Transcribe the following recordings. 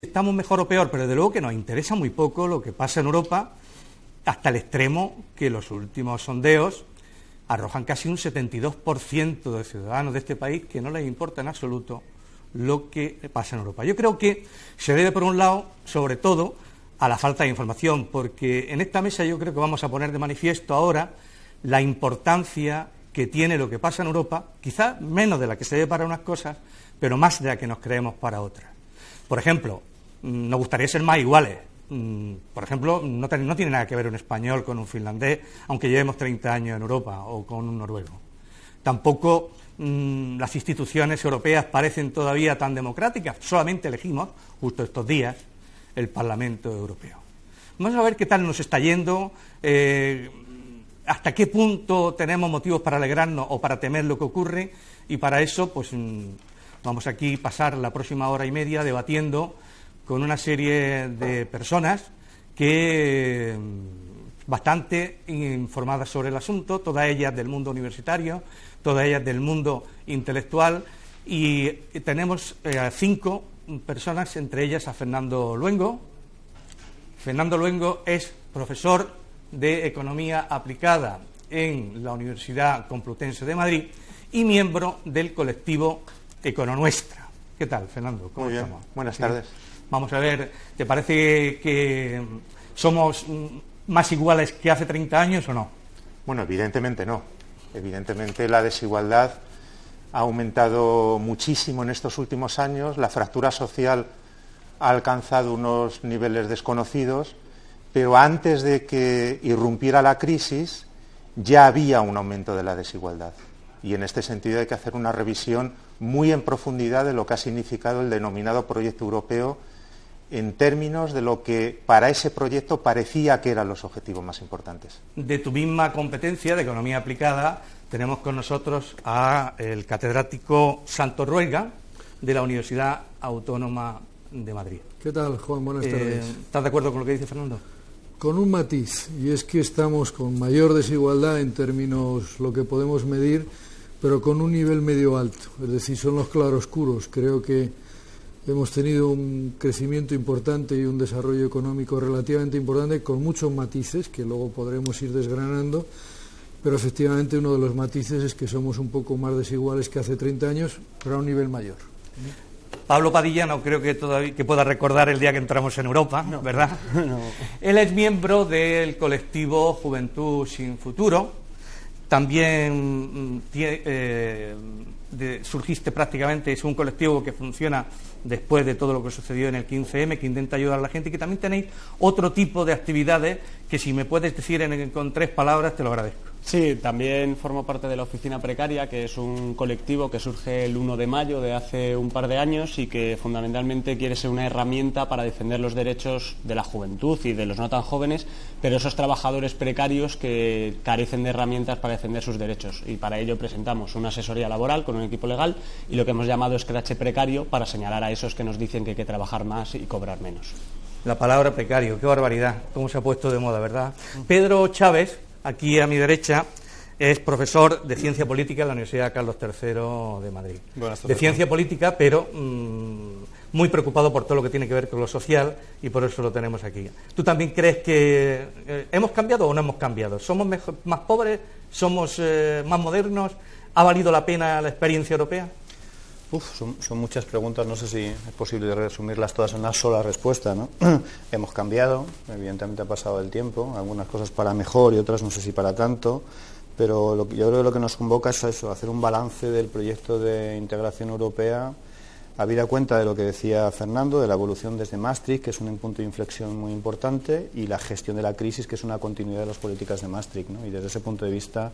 estamos mejor o peor, pero desde luego que nos interesa muy poco lo que pasa en Europa, hasta el extremo que los últimos sondeos arrojan casi un 72% de ciudadanos de este país que no les importa en absoluto lo que pasa en Europa. Yo creo que se debe, por un lado, sobre todo, a la falta de información, porque en esta mesa yo creo que vamos a poner de manifiesto ahora la importancia que tiene lo que pasa en Europa, quizás menos de la que se ve para unas cosas, pero más de la que nos creemos para otras. Por ejemplo, nos gustaría ser más iguales. Por ejemplo, no tiene nada que ver un español con un finlandés, aunque llevemos 30 años en Europa, o con un noruego. Tampoco las instituciones europeas parecen todavía tan democráticas, solamente elegimos, justo estos días, el Parlamento Europeo. Vamos a ver qué tal nos está yendo, hasta qué punto tenemos motivos para alegrarnos o para temer lo que ocurre, y para eso pues vamos aquí a pasar la próxima hora y media debatiendo con una serie de personas que bastante informadas sobre el asunto, todas ellas del mundo universitario, todas ellas del mundo intelectual, y tenemos 5 personas, entre ellas a Fernando Luengo. Fernando Luengo es profesor de Economía Aplicada en la Universidad Complutense de Madrid y miembro del colectivo Econonuestra. ¿Qué tal, Fernando? ¿Cómo estamos? Muy bien, buenas tardes. Vamos a ver, ¿te parece que somos más iguales que hace 30 años o no? Bueno, evidentemente no. Evidentemente la desigualdad ha aumentado muchísimo en estos últimos años, la fractura social ha alcanzado unos niveles desconocidos, pero antes de que irrumpiera la crisis ya había un aumento de la desigualdad. Y en este sentido hay que hacer una revisión muy en profundidad de lo que ha significado el denominado proyecto europeo en términos de lo que para ese proyecto parecía que eran los objetivos más importantes. De tu misma competencia de Economía Aplicada tenemos con nosotros al catedrático Santos Ruega de la Universidad Autónoma de Madrid. ¿Qué tal, Juan? Buenas tardes. ¿Estás de acuerdo con lo que dice Fernando? Con un matiz, y es que estamos con mayor desigualdad en términos lo que podemos medir, pero con un nivel medio alto, es decir, son los claroscuros. Creo que hemos tenido un crecimiento importante y un desarrollo económico relativamente importante, con muchos matices que luego podremos ir desgranando, pero efectivamente uno de los matices es que somos un poco más desiguales que hace 30 años, pero a un nivel mayor. Pablo Padilla no creo que todavía que pueda recordar el día que entramos en Europa, no, ¿verdad? No. Él es miembro del colectivo Juventud Sin Futuro. También surgiste prácticamente, es un colectivo que funciona después de todo lo que sucedió en el 15M, que intenta ayudar a la gente, y que también tenéis otro tipo de actividades que, si me puedes decir con 3 palabras, te lo agradezco. Sí, también formo parte de la Oficina Precaria, que es un colectivo que surge el 1 de mayo de hace un par de años y que fundamentalmente quiere ser una herramienta para defender los derechos de la juventud y de los no tan jóvenes, pero esos trabajadores precarios que carecen de herramientas para defender sus derechos. Y para ello presentamos una asesoría laboral con un equipo legal y lo que hemos llamado escrache precario, para señalar a esos que nos dicen que hay que trabajar más y cobrar menos. La palabra precario, qué barbaridad, cómo se ha puesto de moda, ¿verdad? Pedro Chávez, aquí a mi derecha, es profesor de Ciencia Política en la Universidad Carlos III de Madrid. De Ciencia Política, pero muy preocupado por todo lo que tiene que ver con lo social, y por eso lo tenemos aquí. ¿Tú también crees que hemos cambiado o no hemos cambiado? ¿Somos más pobres? ¿Somos más modernos? ¿Ha valido la pena la experiencia europea? Son muchas preguntas, no sé si es posible resumirlas todas en una sola respuesta, ¿no? Hemos cambiado, evidentemente ha pasado el tiempo, algunas cosas para mejor y otras no sé si para tanto, pero yo creo que lo que nos convoca es eso, hacer un balance del proyecto de integración europea, habida cuenta de lo que decía Fernando, de la evolución desde Maastricht, que es un punto de inflexión muy importante, y la gestión de la crisis, que es una continuidad de las políticas de Maastricht, ¿no? Y desde ese punto de vista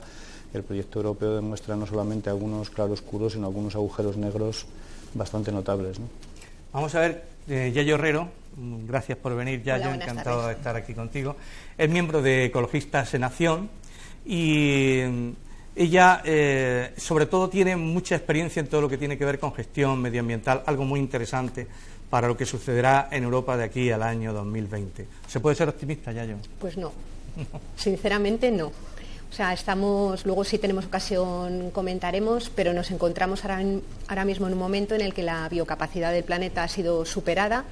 el proyecto europeo demuestra no solamente algunos claroscuros, sino algunos agujeros negros bastante notables, ¿no? Vamos a ver, Yayo Herrero, gracias por venir, Yayo, encantado de estar aquí contigo. Es miembro de Ecologistas en Acción y ella, sobre todo, tiene mucha experiencia en todo lo que tiene que ver con gestión medioambiental, algo muy interesante para lo que sucederá en Europa de aquí al año 2020. ¿Se puede ser optimista, Yayo? Pues no, sinceramente no. O sea, luego si tenemos ocasión comentaremos, pero nos encontramos ahora mismo en un momento en el que la biocapacidad del planeta ha sido superada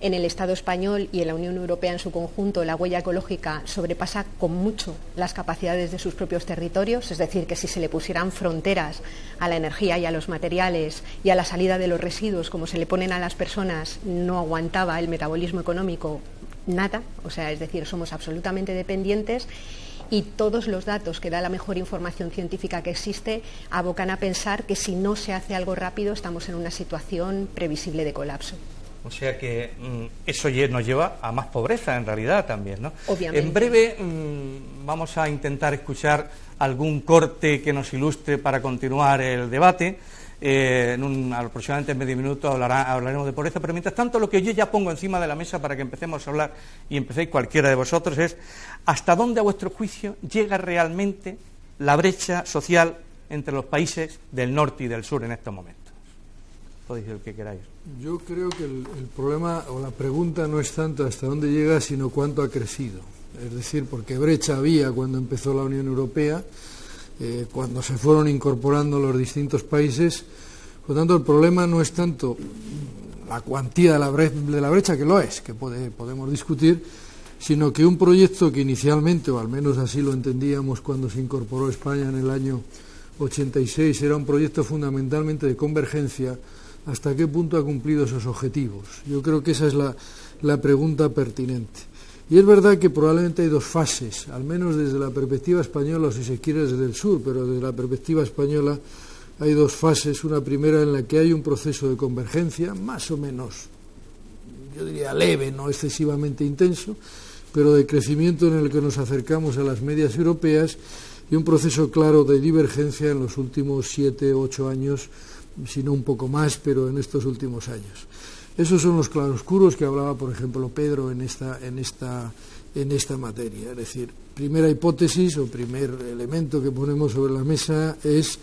en el Estado español y en la Unión Europea en su conjunto la huella ecológica sobrepasa con mucho las capacidades de sus propios territorios, es decir, que si se le pusieran fronteras a la energía y a los materiales y a la salida de los residuos como se le ponen a las personas, no aguantaba el metabolismo económico nada, o sea, es decir, somos absolutamente dependientes. Y todos los datos que da la mejor información científica que existe abocan a pensar que si no se hace algo rápido estamos en una situación previsible de colapso. O sea que eso nos lleva a más pobreza en realidad también, ¿no? Obviamente. En breve vamos a intentar escuchar algún corte que nos ilustre para continuar el debate. Aproximadamente en medio minuto hablaremos de pobreza, pero mientras tanto lo que yo ya pongo encima de la mesa para que empecemos a hablar y empecéis cualquiera de vosotros es ¿hasta dónde a vuestro juicio llega realmente la brecha social entre los países del norte y del sur en estos momentos? Podéis decir lo que queráis. Yo creo que el problema o la pregunta no es tanto hasta dónde llega, sino cuánto ha crecido. Es decir, porque brecha había cuando empezó la Unión Europea, cuando se fueron incorporando los distintos países. Por lo tanto, el problema no es tanto la cuantía de la brecha, que lo es, que podemos discutir, sino que un proyecto que inicialmente, o al menos así lo entendíamos cuando se incorporó España en el año 86, era un proyecto fundamentalmente de convergencia. ¿Hasta qué punto ha cumplido esos objetivos? Yo creo que esa es la pregunta pertinente. Y es verdad que probablemente hay dos fases, al menos desde la perspectiva española, o si se quiere desde el sur, pero desde la perspectiva española hay dos fases. Una primera en la que hay un proceso de convergencia, más o menos, yo diría leve, no excesivamente intenso, pero de crecimiento en el que nos acercamos a las medias europeas, y un proceso claro de divergencia en los últimos 7 u 8 años, si no un poco más, pero en estos últimos años. Esos son los claroscuros que hablaba, por ejemplo, Pedro en esta materia. Es decir, primera hipótesis o primer elemento que ponemos sobre la mesa es: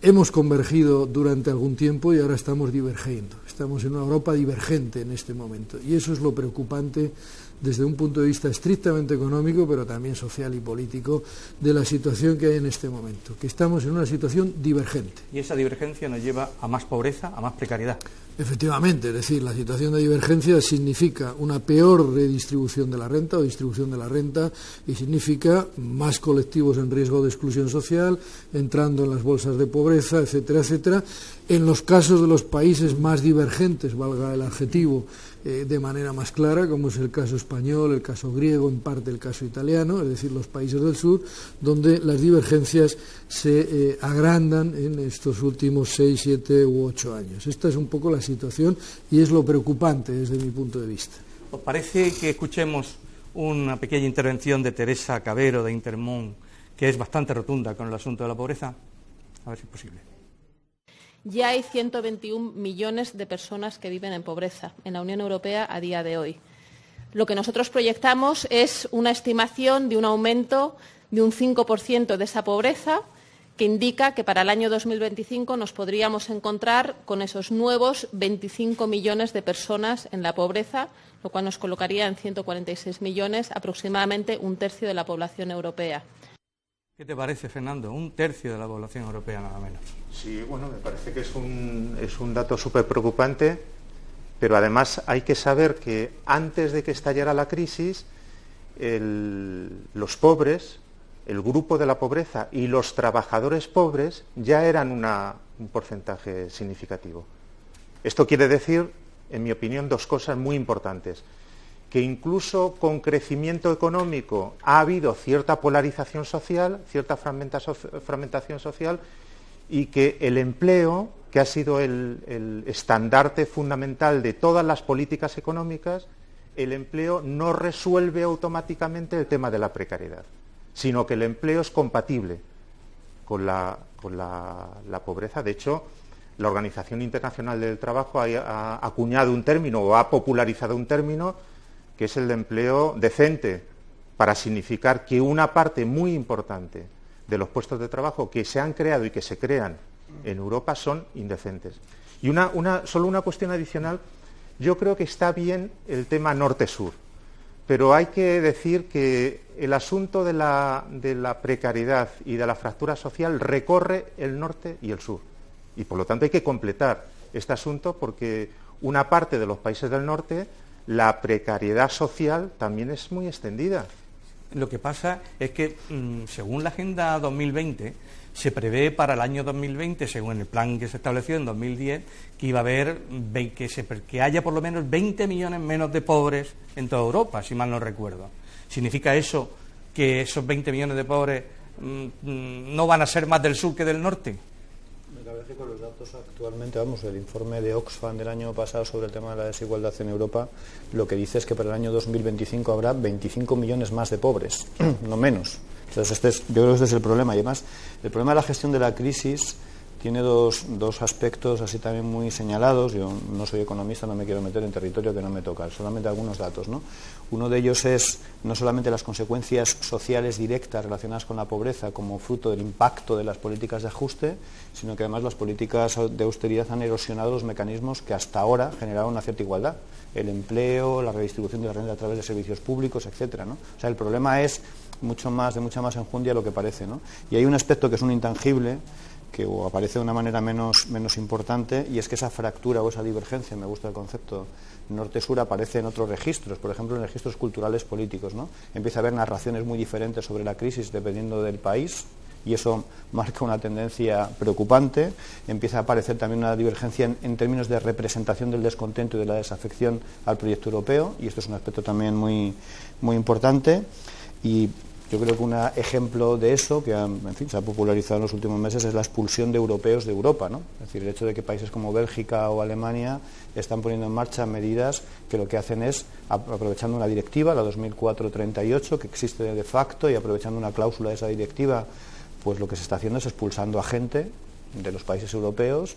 hemos convergido durante algún tiempo y ahora estamos divergiendo. Estamos en una Europa divergente en este momento. Y eso es lo preocupante desde un punto de vista estrictamente económico, pero también social y político, de la situación que hay en este momento, que estamos en una situación divergente. Y esa divergencia nos lleva a más pobreza, a más precariedad. Efectivamente, es decir, la situación de divergencia significa una peor redistribución de la renta o distribución de la renta, y significa más colectivos en riesgo de exclusión social, entrando en las bolsas de pobreza, etcétera, etcétera. En los casos de los países más divergentes, valga el adjetivo, de manera más clara, como es el caso español, el caso griego, en parte el caso italiano, es decir, los países del sur, donde las divergencias se agrandan en estos últimos 6, 7 u 8 años. Esta es un poco la situación y es lo preocupante desde mi punto de vista. ¿Os parece que escuchemos una pequeña intervención de Teresa Cabero de Intermón, que es bastante rotunda con el asunto de la pobreza? A ver si es posible. Ya hay 121 millones de personas que viven en pobreza en la Unión Europea a día de hoy. Lo que nosotros proyectamos es una estimación de un aumento de un 5% de esa pobreza, que indica que para el año 2025 nos podríamos encontrar con esos nuevos 25 millones de personas en la pobreza, lo cual nos colocaría en 146 millones, aproximadamente un tercio de la población europea. ¿Qué te parece, Fernando? Un tercio de la población europea, nada menos. Sí, bueno, me parece que es un dato súper preocupante, pero además hay que saber que antes de que estallara la crisis, los pobres, el grupo de la pobreza y los trabajadores pobres ya eran un porcentaje significativo. Esto quiere decir, en mi opinión, dos cosas muy importantes: que incluso con crecimiento económico ha habido cierta polarización social, cierta fragmentación social, y que el empleo, que ha sido el estandarte fundamental de todas las políticas económicas, el empleo no resuelve automáticamente el tema de la precariedad, sino que el empleo es compatible con la pobreza. De hecho, la Organización Internacional del Trabajo ha acuñado un término, o ha popularizado un término, que es el de empleo decente, para significar que una parte muy importante de los puestos de trabajo que se han creado y que se crean en Europa son indecentes. Y solo una cuestión adicional: yo creo que está bien el tema norte-sur, pero hay que decir que el asunto de la precariedad y de la fractura social recorre el norte y el sur, y por lo tanto hay que completar este asunto, porque una parte de los países del norte la precariedad social también es muy extendida. Lo que pasa es que, según la Agenda 2020, se prevé para el año 2020, según el plan que se estableció en 2010, que iba a haber que haya por lo menos 20 millones menos de pobres en toda Europa, si mal no recuerdo. ¿Significa eso que esos 20 millones de pobres no van a ser más del sur que del norte? La verdad es que con los datos actualmente, el informe de Oxfam del año pasado sobre el tema de la desigualdad en Europa, lo que dice es que para el año 2025 habrá 25 millones más de pobres, no menos. Entonces, yo creo que este es el problema. Y además, el problema de la gestión de la crisis tiene dos aspectos así también muy señalados. Yo no soy economista, no me quiero meter en territorio que no me toca, solamente algunos datos, ¿no? Uno de ellos es no solamente las consecuencias sociales directas relacionadas con la pobreza como fruto del impacto de las políticas de ajuste, sino que además las políticas de austeridad han erosionado los mecanismos que hasta ahora generaron una cierta igualdad. El empleo, la redistribución de la renta a través de servicios públicos, etcétera, ¿no? O sea, el problema es de mucha más enjundia de lo que parece, ¿no? Y hay un aspecto que es un intangible, que aparece de una manera menos importante, y es que esa fractura o esa divergencia, me gusta el concepto, norte-sur, aparece en otros registros, por ejemplo en registros culturales políticos, ¿no? Empieza a haber narraciones muy diferentes sobre la crisis dependiendo del país, y eso marca una tendencia preocupante. Empieza a aparecer también una divergencia en términos de representación del descontento y de la desafección al proyecto europeo, y esto es un aspecto también muy importante. Y yo creo que un ejemplo de eso, que se ha popularizado en los últimos meses, es la expulsión de europeos de Europa, ¿no? Es decir, el hecho de que países como Bélgica o Alemania están poniendo en marcha medidas que lo que hacen es, aprovechando una directiva, la 2004-38, que existe de facto, y aprovechando una cláusula de esa directiva, pues lo que se está haciendo es expulsando a gente de los países europeos,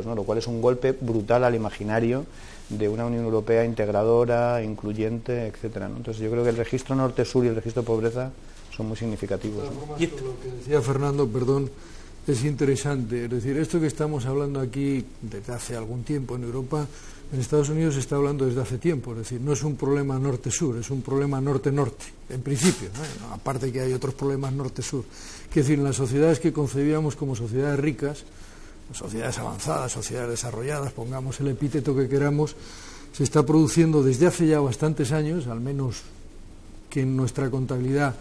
¿no? Lo cual es un golpe brutal al imaginario de una Unión Europea integradora, incluyente, etcétera, ¿no? Entonces yo creo que el registro norte-sur y el registro de pobreza son muy significativos, ¿no? Lo que decía Fernando, es interesante. Es decir, esto que estamos hablando aquí desde hace algún tiempo en Europa, en Estados Unidos se está hablando desde hace tiempo. Es decir, no es un problema norte-sur, es un problema norte-norte, en principio, ¿no? Aparte que hay otros problemas norte-sur. Es decir, en las sociedades que concebíamos como sociedades ricas, sociedades avanzadas, sociedades desarrolladas, pongamos el epíteto que queramos, se está produciendo desde hace ya bastantes años, al menos que en nuestra contabilidad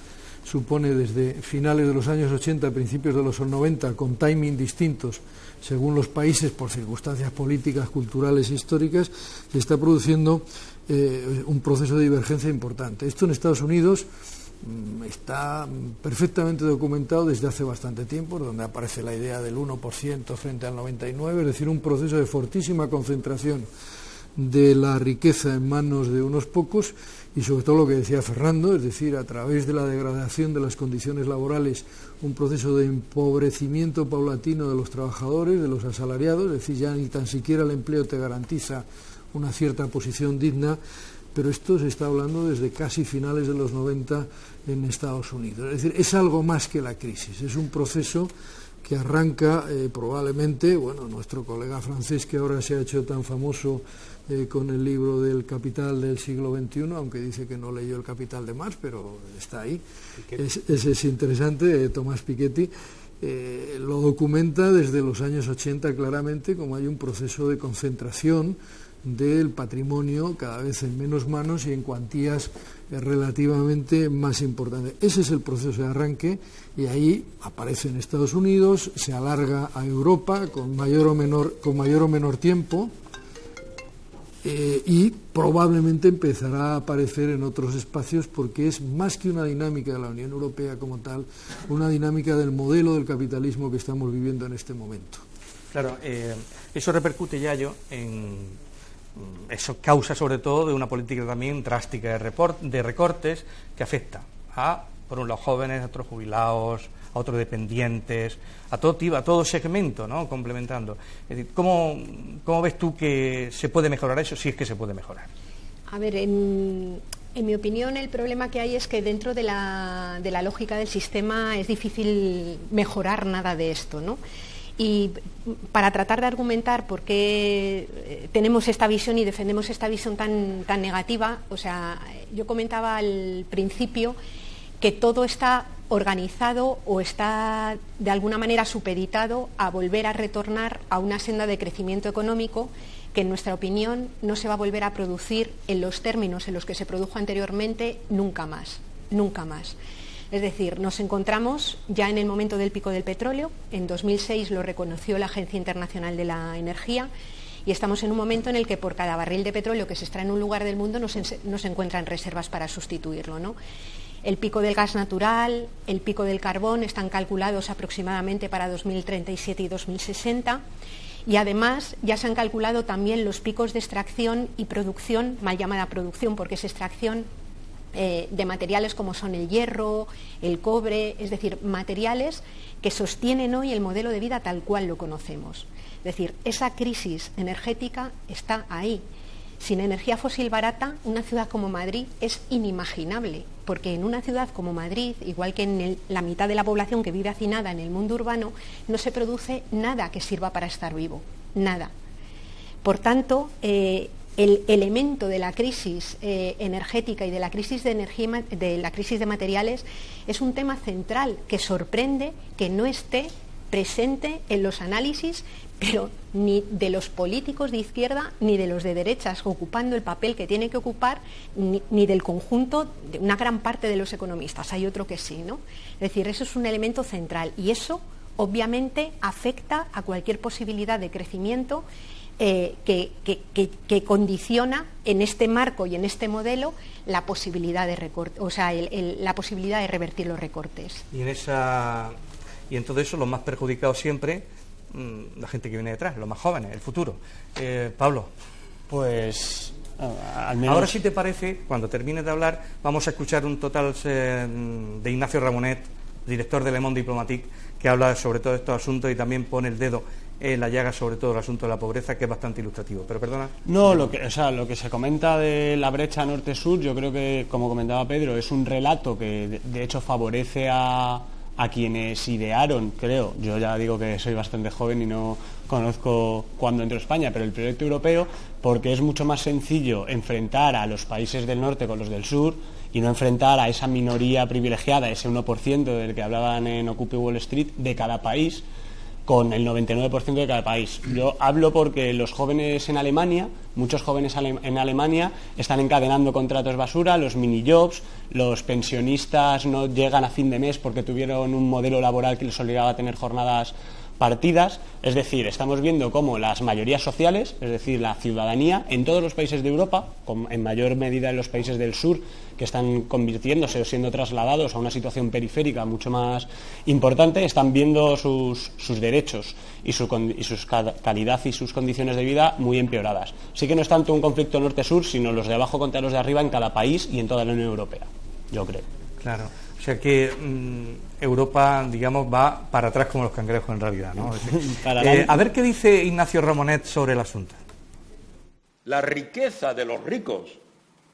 supone desde finales de los años 80, principios de los 90, con timing distintos según los países por circunstancias políticas, culturales e históricas, se está produciendo un proceso de divergencia importante. Esto en Estados Unidos está perfectamente documentado desde hace bastante tiempo, donde aparece la idea del 1% frente al 99%, es decir, un proceso de fortísima concentración de la riqueza en manos de unos pocos, y sobre todo lo que decía Fernando, es decir, a través de la degradación de las condiciones laborales, un proceso de empobrecimiento paulatino de los trabajadores, de los asalariados, es decir, ya ni tan siquiera el empleo te garantiza una cierta posición digna. Pero esto se está hablando desde casi finales de los 90 en Estados Unidos. Es decir, es algo más que la crisis, es un proceso que arranca probablemente, nuestro colega francés que ahora se ha hecho tan famoso con el libro del Capital del siglo XXI, aunque dice que no leyó el Capital de Marx, pero está ahí, ese es interesante, Tomás Piketty, lo documenta desde los años 80 claramente, como hay un proceso de concentración del patrimonio cada vez en menos manos y en cuantías relativamente más importantes. Ese es el proceso de arranque, y ahí aparece en Estados Unidos, se alarga a Europa con mayor o menor tiempo, y probablemente empezará a aparecer en otros espacios, porque es más que una dinámica de la Unión Europea como tal, una dinámica del modelo del capitalismo que estamos viviendo en este momento. Claro, eso repercute, Yayo, eso causa sobre todo de una política también drástica de recortes que afecta a, por un lado, jóvenes, a otros jubilados, a otros dependientes, a todo segmento, ¿no? Complementando. Es decir, ¿cómo ves tú que se puede mejorar eso, si es que se puede mejorar? A ver, en mi opinión, el problema que hay es que dentro de la lógica del sistema es difícil mejorar nada de esto, ¿no? Y para tratar de argumentar por qué tenemos esta visión y defendemos esta visión tan negativa, o sea, yo comentaba al principio que todo está organizado o está de alguna manera supeditado a volver a retornar a una senda de crecimiento económico que en nuestra opinión no se va a volver a producir en los términos en los que se produjo anteriormente nunca más, nunca más. Es decir, nos encontramos ya en el momento del pico del petróleo, en 2006 lo reconoció la Agencia Internacional de la Energía, y estamos en un momento en el que por cada barril de petróleo que se extrae en un lugar del mundo no se encuentran reservas para sustituirlo, ¿no? El pico del gas natural, el pico del carbón están calculados aproximadamente para 2037 y 2060, y además ya se han calculado también los picos de extracción y producción, mal llamada producción porque es extracción, de materiales como son el hierro, el cobre, es decir, materiales que sostienen hoy el modelo de vida tal cual lo conocemos. Es decir, esa crisis energética está ahí. Sin energía fósil barata, una ciudad como Madrid es inimaginable, porque en una ciudad como Madrid, igual que en la mitad de la población que vive hacinada en el mundo urbano, no se produce nada que sirva para estar vivo, nada. Por tanto, el elemento de la crisis energética y de la crisis de energía, de la crisis de materiales, es un tema central que sorprende que no esté presente en los análisis, pero ni de los políticos de izquierda ni de los de derechas, ocupando el papel que tiene que ocupar, ni del conjunto de una gran parte de los economistas. Hay otro que sí, ¿no? Es decir, eso es un elemento central y eso obviamente afecta a cualquier posibilidad de crecimiento que condiciona en este marco y en este modelo la posibilidad de recorte, o sea, la posibilidad de revertir los recortes. Y en todo eso los más perjudicados siempre, la gente que viene detrás, los más jóvenes, el futuro. Pablo. Pues al menos... Ahora, si te parece, cuando termines de hablar, vamos a escuchar un total de Ignacio Ramonet, director de Le Monde Diplomatique, que habla sobre todos estos asuntos y también pone el dedo en la llaga sobre todo el asunto de la pobreza, que es bastante ilustrativo. Pero perdona. No, lo que se comenta de la brecha norte-sur, yo creo que, como comentaba Pedro, es un relato que de hecho favorece a quienes idearon, creo, yo ya digo que soy bastante joven y no conozco cuándo entró España, pero el proyecto europeo, porque es mucho más sencillo enfrentar a los países del norte con los del sur y no enfrentar a esa minoría privilegiada, ese 1% del que hablaban en Occupy Wall Street, de cada país, con el 99% de cada país. Yo hablo porque los jóvenes en Alemania, muchos jóvenes en Alemania están encadenando contratos basura, los mini-jobs, los pensionistas no llegan a fin de mes porque tuvieron un modelo laboral que les obligaba a tener jornadas partidas. Es decir, estamos viendo cómo las mayorías sociales, es decir, la ciudadanía, en todos los países de Europa, en mayor medida en los países del sur, que están convirtiéndose o siendo trasladados a una situación periférica mucho más importante, están viendo sus derechos y su calidad y sus condiciones de vida muy empeoradas. Sí que no es tanto un conflicto norte-sur, sino los de abajo contra los de arriba en cada país y en toda la Unión Europea, yo creo. Claro. O sea que Europa, digamos, va para atrás como los cangrejos en realidad, ¿no? A ver qué dice Ignacio Ramonet sobre el asunto. La riqueza de los ricos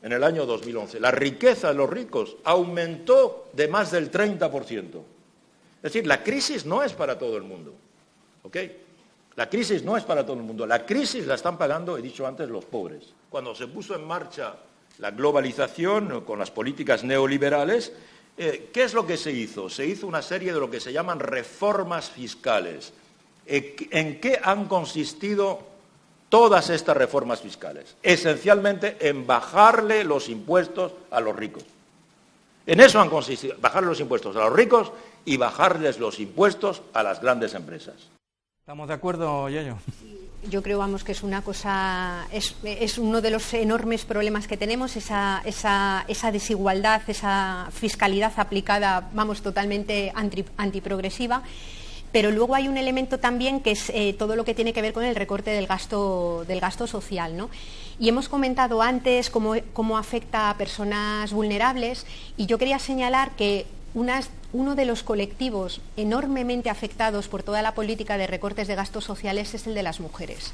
en el año 2011, la riqueza de los ricos aumentó de más del 30%. Es decir, la crisis no es para todo el mundo, ¿ok? La crisis no es para todo el mundo. La crisis la están pagando, he dicho antes, los pobres. Cuando se puso en marcha la globalización con las políticas neoliberales, ¿qué es lo que se hizo? Se hizo una serie de lo que se llaman reformas fiscales. ¿En qué han consistido todas estas reformas fiscales? Esencialmente en bajarle los impuestos a los ricos. En eso han consistido, bajarle los impuestos a los ricos y bajarles los impuestos a las grandes empresas. ¿Estamos de acuerdo, Yayo? Yo creo, vamos, que es una cosa, es uno de los enormes problemas que tenemos, esa desigualdad, esa fiscalidad aplicada, vamos, totalmente antiprogresiva. Pero luego hay un elemento también que es todo lo que tiene que ver con el recorte del gasto social, ¿no? Y hemos comentado antes cómo afecta a personas vulnerables, y yo quería señalar que uno de los colectivos enormemente afectados por toda la política de recortes de gastos sociales es el de las mujeres.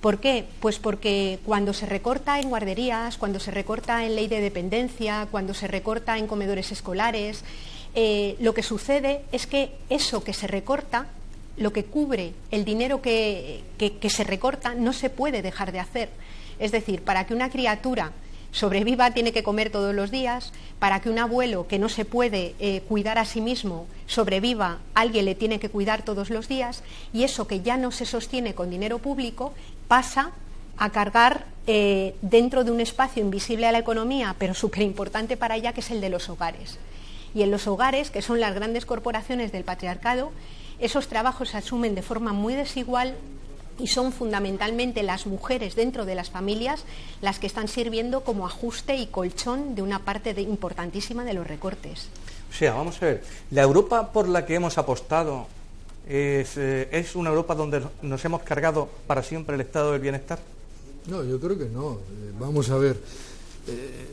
¿Por qué? Pues porque cuando se recorta en guarderías, cuando se recorta en ley de dependencia, cuando se recorta en comedores escolares, lo que sucede es que eso que se recorta, lo que cubre el dinero que se recorta, no se puede dejar de hacer. Es decir, para que una criatura sobreviva tiene que comer todos los días, para que un abuelo que no se puede cuidar a sí mismo sobreviva, alguien le tiene que cuidar todos los días, y eso que ya no se sostiene con dinero público pasa a cargar dentro de un espacio invisible a la economía, pero súper importante para ella, que es el de los hogares. Y en los hogares, que son las grandes corporaciones del patriarcado, esos trabajos se asumen de forma muy desigual y son fundamentalmente las mujeres dentro de las familias las que están sirviendo como ajuste y colchón de una parte importantísima de los recortes. O sea, vamos a ver, la Europa por la que hemos apostado es una Europa donde nos hemos cargado para siempre el estado del bienestar. No, yo creo que no. Vamos a ver.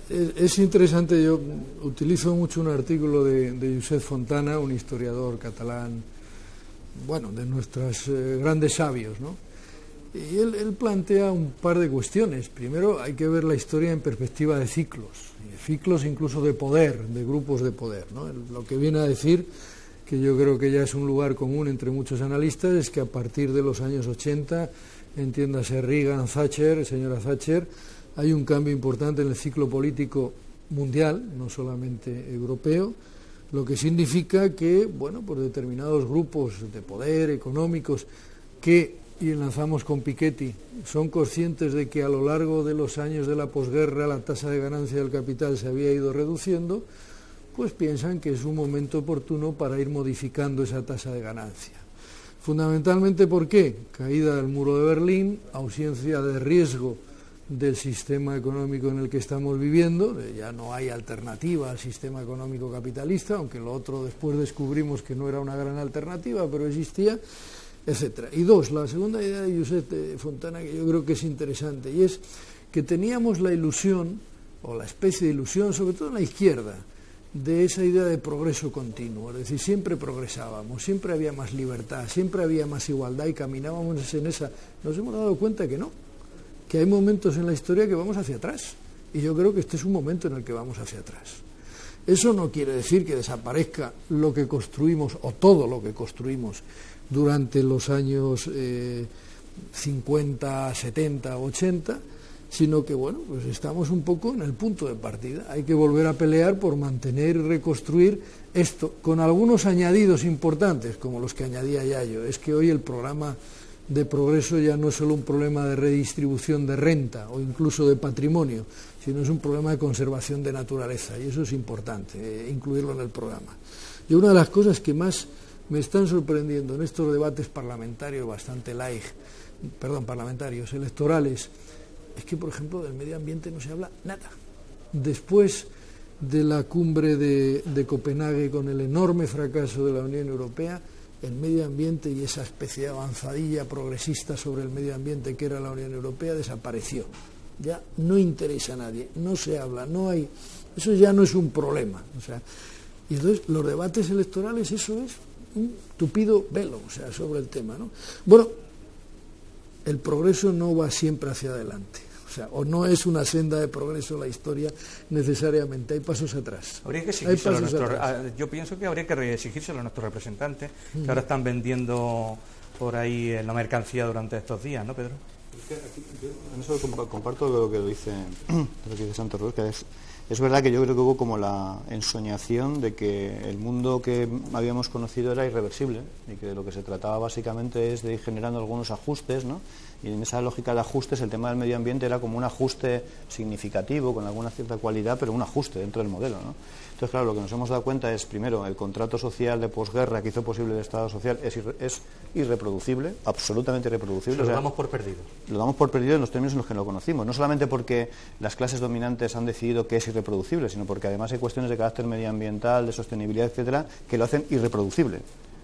Es interesante, yo utilizo mucho un artículo de Josep Fontana, un historiador catalán, bueno, de nuestros grandes sabios, ¿no? Y él plantea un par de cuestiones. Primero, hay que ver la historia en perspectiva de ciclos incluso de poder, de grupos de poder, ¿no? Lo que viene a decir, que yo creo que ya es un lugar común entre muchos analistas, es que a partir de los años 80, entiéndase Reagan, Thatcher, señora Thatcher, hay un cambio importante en el ciclo político mundial, no solamente europeo, lo que significa que, bueno, pues determinados grupos de poder económicos que, y enlazamos con Piketty, son conscientes de que a lo largo de los años de la posguerra la tasa de ganancia del capital se había ido reduciendo, pues piensan que es un momento oportuno para ir modificando esa tasa de ganancia. Fundamentalmente, ¿por qué? Caída del muro de Berlín, ausencia de riesgo del sistema económico en el que estamos viviendo, ya no hay alternativa al sistema económico capitalista, aunque lo otro después descubrimos que no era una gran alternativa, pero existía, etcétera. Y dos, la segunda idea de Josep Fontana, que yo creo que es interesante, y es que teníamos la ilusión, o la especie de ilusión, sobre todo en la izquierda, de esa idea de progreso continuo, es decir, siempre progresábamos, siempre había más libertad, siempre había más igualdad y caminábamos en esa. Nos hemos dado cuenta que no, que hay momentos en la historia que vamos hacia atrás, y yo creo que este es un momento en el que vamos hacia atrás. Eso no quiere decir que desaparezca lo que construimos, o todo lo que construimos durante los años 50, 70, 80, sino que, bueno, pues estamos un poco en el punto de partida. Hay que volver a pelear por mantener y reconstruir esto, con algunos añadidos importantes, como los que añadía Yayo. Es que hoy el programa de progreso ya no es solo un problema de redistribución de renta o incluso de patrimonio, sino es un problema de conservación de naturaleza, y eso es importante, incluirlo en el programa. Y una de las cosas que más me están sorprendiendo en estos debates parlamentarios parlamentarios, electorales, es que, por ejemplo, del medio ambiente no se habla nada. Después de la cumbre de Copenhague, con el enorme fracaso de la Unión Europea, el medio ambiente y esa especie de avanzadilla progresista sobre el medio ambiente que era la Unión Europea desapareció. Ya no interesa a nadie, no se habla, no hay, eso ya no es un problema. O sea, y entonces los debates electorales, eso es un tupido velo, o sea, sobre el tema, ¿no? Bueno, el progreso no va siempre hacia adelante, o sea, o no es una senda de progreso la historia necesariamente, hay pasos atrás. Habría que exigírselo yo pienso que habría que exigírselo a nuestros representantes, que ahora están vendiendo por ahí la mercancía durante estos días, ¿no, Pedro? En eso comparto lo que dice Santos Ruiz, que es verdad que yo creo que hubo como la ensoñación de que el mundo que habíamos conocido era irreversible y que de lo que se trataba básicamente es de ir generando algunos ajustes, ¿no? Y en esa lógica de ajustes el tema del medio ambiente era como un ajuste significativo, con alguna cierta cualidad, pero un ajuste dentro del modelo, ¿no? Entonces, claro, lo que nos hemos dado cuenta es, primero, el contrato social de posguerra que hizo posible el Estado social es irreproducible, absolutamente irreproducible. Lo damos por perdido. Lo damos por perdido en los términos en los que lo conocimos, no solamente porque las clases dominantes han decidido que es irreproducible, sino porque además hay cuestiones de carácter medioambiental, de sostenibilidad, etcétera, que lo hacen irreproducible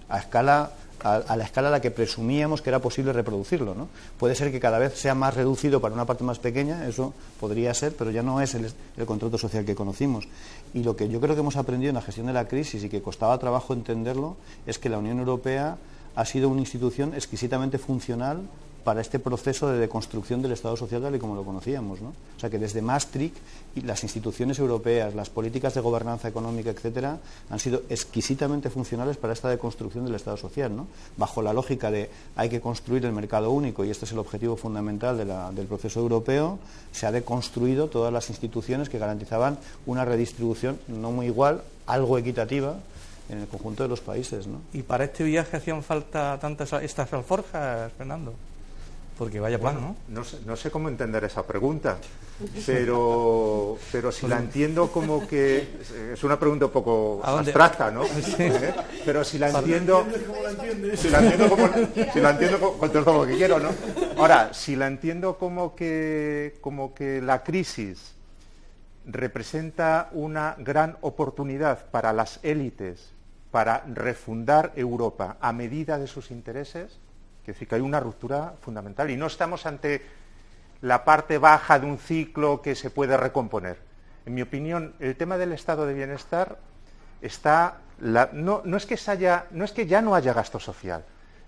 a la escala a la que presumíamos que era posible reproducirlo, ¿no? Puede ser que cada vez sea más reducido para una parte más pequeña, eso podría ser, pero ya no es el contrato social que conocimos. Y lo que yo creo que hemos aprendido en la gestión de la crisis y que costaba trabajo entenderlo es que la Unión Europea ha sido una institución exquisitamente funcional para este proceso de deconstrucción del Estado social tal y como lo conocíamos, ¿no? O sea que desde Maastricht y las instituciones europeas, las políticas de gobernanza económica, etcétera, han sido exquisitamente funcionales para esta deconstrucción del Estado social, ¿no? Bajo la lógica de hay que construir el mercado único, y este es el objetivo fundamental del proceso europeo, se ha deconstruido todas las instituciones que garantizaban una redistribución no muy igual, algo equitativa, en el conjunto de los países, ¿no? ¿Y para este viaje hacían falta estas alforjas, Fernando? Porque vaya plan, ¿no? No sé cómo entender esa pregunta, pero si la entiendo como que es una pregunta un poco abstracta, ¿no? Sí. Pero si la entiendo como que quiero, ¿no? Ahora, si la entiendo como que la crisis representa una gran oportunidad para las élites para refundar Europa a medida de sus intereses, es decir, que hay una ruptura fundamental y no estamos ante la parte baja de un ciclo que se puede recomponer. En mi opinión, el tema del estado de bienestar está... no es que ya no haya gasto social,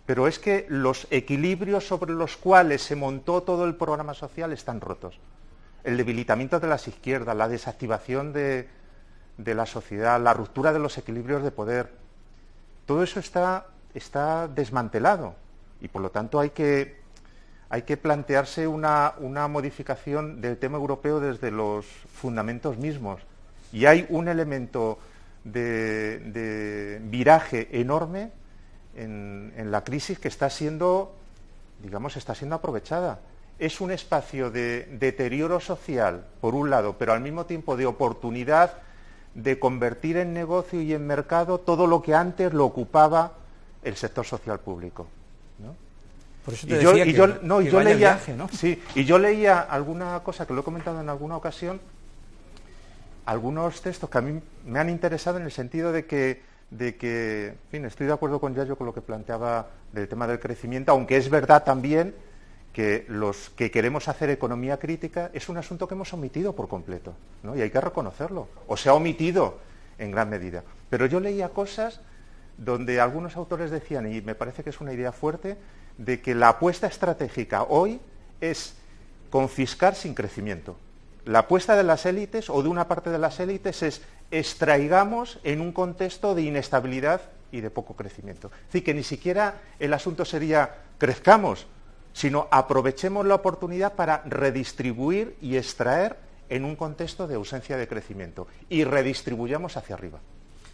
pero es que los equilibrios sobre los cuales se montó todo el programa social están rotos. El debilitamiento de las izquierdas, la desactivación de la sociedad, la ruptura de los equilibrios de poder, todo eso está desmantelado. Y por lo tanto hay que plantearse una modificación del tema europeo desde los fundamentos mismos. Y hay un elemento de viraje enorme en la crisis que está siendo aprovechada. Es un espacio de deterioro social, por un lado, pero al mismo tiempo de oportunidad de convertir en negocio y en mercado todo lo que antes lo ocupaba el sector social público, ¿no? Por eso te decía yo leía viaje, ¿no? Sí, y yo leía alguna cosa que lo he comentado en alguna ocasión, algunos textos que a mí me han interesado en el sentido de que, en fin, estoy de acuerdo con Yayo con lo que planteaba del tema del crecimiento, aunque es verdad también que los que queremos hacer economía crítica es un asunto que hemos omitido por completo, ¿no? Y hay que reconocerlo, o se ha omitido en gran medida. Pero yo leía cosas donde algunos autores decían, y me parece que es una idea fuerte, de que la apuesta estratégica hoy es confiscar sin crecimiento. La apuesta de las élites o de una parte de las élites es extraigamos en un contexto de inestabilidad y de poco crecimiento. Es decir, que ni siquiera el asunto sería crezcamos, sino aprovechemos la oportunidad para redistribuir y extraer en un contexto de ausencia de crecimiento y redistribuyamos hacia arriba,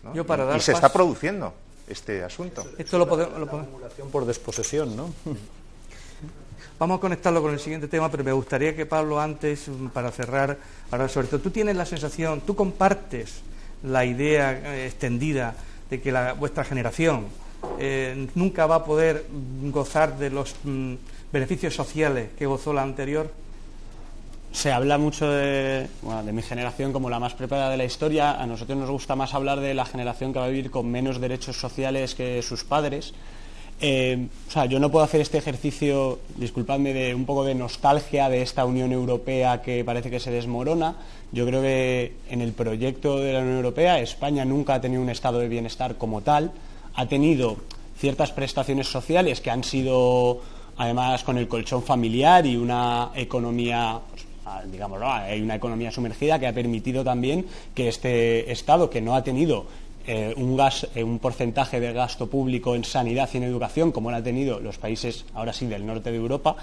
¿no? Y se está produciendo este asunto. Esto lo podemos... Acumulación por desposesión, ¿no? Vamos a conectarlo con el siguiente tema, pero me gustaría que Pablo, antes, para cerrar, ahora sobre todo, tú tienes la sensación, tú compartes la idea extendida de que vuestra generación nunca va a poder gozar de los beneficios sociales que gozó la anterior. Se habla mucho de mi generación como la más preparada de la historia. A nosotros nos gusta más hablar de la generación que va a vivir con menos derechos sociales que sus padres. Yo no puedo hacer este ejercicio, disculpadme, de un poco de nostalgia de esta Unión Europea que parece que se desmorona. Yo creo que en el proyecto de la Unión Europea España nunca ha tenido un estado de bienestar como tal. Ha tenido ciertas prestaciones sociales que han sido, además, con el colchón familiar y una economía... digámoslo, hay una economía sumergida que ha permitido también que este Estado, que no ha tenido un porcentaje de gasto público en sanidad y en educación como lo han tenido los países, ahora sí, del norte de Europa,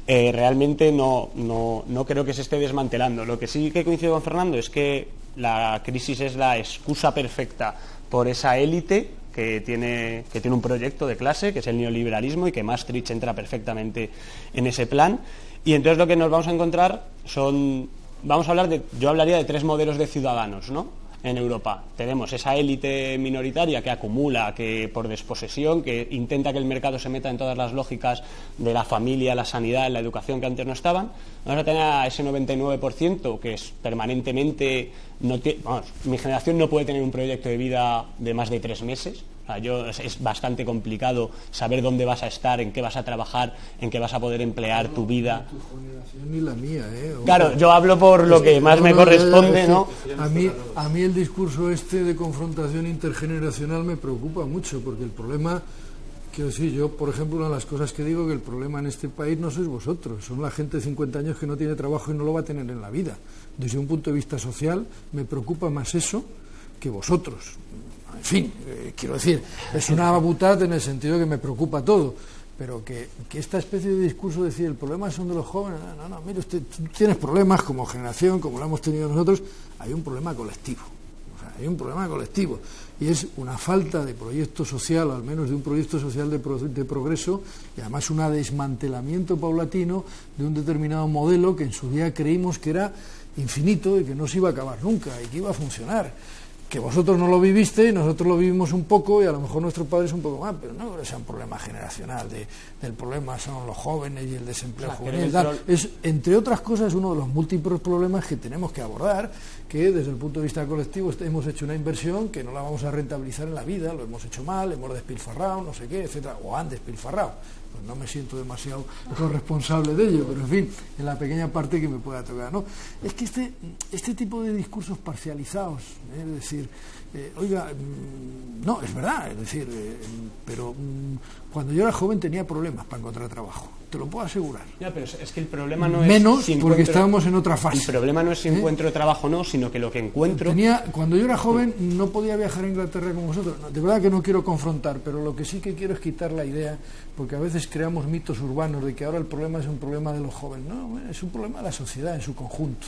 realmente no creo que se esté desmantelando. Lo que sí que coincido con Fernando es que la crisis es la excusa perfecta por esa élite que tiene un proyecto de clase, que es el neoliberalismo, y que Maastricht entra perfectamente en ese plan. Y entonces lo que nos vamos a encontrar yo hablaría de tres modelos de ciudadanos, ¿no? En Europa tenemos esa élite minoritaria que acumula, que por desposesión, que intenta que el mercado se meta en todas las lógicas de la familia, la sanidad, la educación que antes no estaban. Vamos a tener a ese 99% que es permanentemente... mi generación no puede tener un proyecto de vida de más de 3 meses. Es bastante complicado saber dónde vas a estar, en qué vas a trabajar, en qué vas a poder emplear tu vida. Ni tu generación ni la mía, Claro, yo hablo por lo que más me corresponde, ¿no? A mí el discurso de confrontación intergeneracional me preocupa mucho, porque el problema, quiero decir, yo, por ejemplo, una de las cosas que digo, que el problema en este país no sois vosotros, son la gente de 50 años que no tiene trabajo y no lo va a tener en la vida. Desde un punto de vista social, me preocupa más eso que vosotros. En fin, quiero decir, es una butad en el sentido que me preocupa todo, pero que esta especie de discurso decir el problema son de los jóvenes, no, mire usted, tú tienes problemas como generación, como lo hemos tenido nosotros, hay un problema colectivo. O sea, hay un problema colectivo, y es una falta de proyecto social, al menos de un proyecto social de progreso, y además un desmantelamiento paulatino de un determinado modelo que en su día creímos que era infinito y que no se iba a acabar nunca y que iba a funcionar. Que vosotros no lo viviste, nosotros lo vivimos un poco y a lo mejor nuestros padres un poco más, pero no creo que sea un problema generacional, del problema son los jóvenes y el desempleo juvenil. Es, entre otras cosas, uno de los múltiples problemas que tenemos que abordar, que desde el punto de vista colectivo hemos hecho una inversión que no la vamos a rentabilizar en la vida, lo hemos hecho mal, hemos despilfarrado, no sé qué, etcétera, o han despilfarrado. Pues no me siento demasiado corresponsable de ello, pero en fin, en la pequeña parte que me pueda tocar, ¿no? Es que este tipo de discursos parcializados, es decir, oiga, no, es verdad, es decir, pero cuando yo era joven tenía problemas para encontrar trabajo, te lo puedo asegurar. Ya, pero es que el problema no es... Menos porque estábamos en otra fase. El problema no es si encuentro trabajo o no, sino que lo que encuentro... Cuando yo era joven no podía viajar a Inglaterra con vosotros. De verdad que no quiero confrontar, pero lo que sí que quiero es quitar la idea, porque a veces creamos mitos urbanos de que ahora el problema es un problema de los jóvenes. No, es un problema de la sociedad en su conjunto.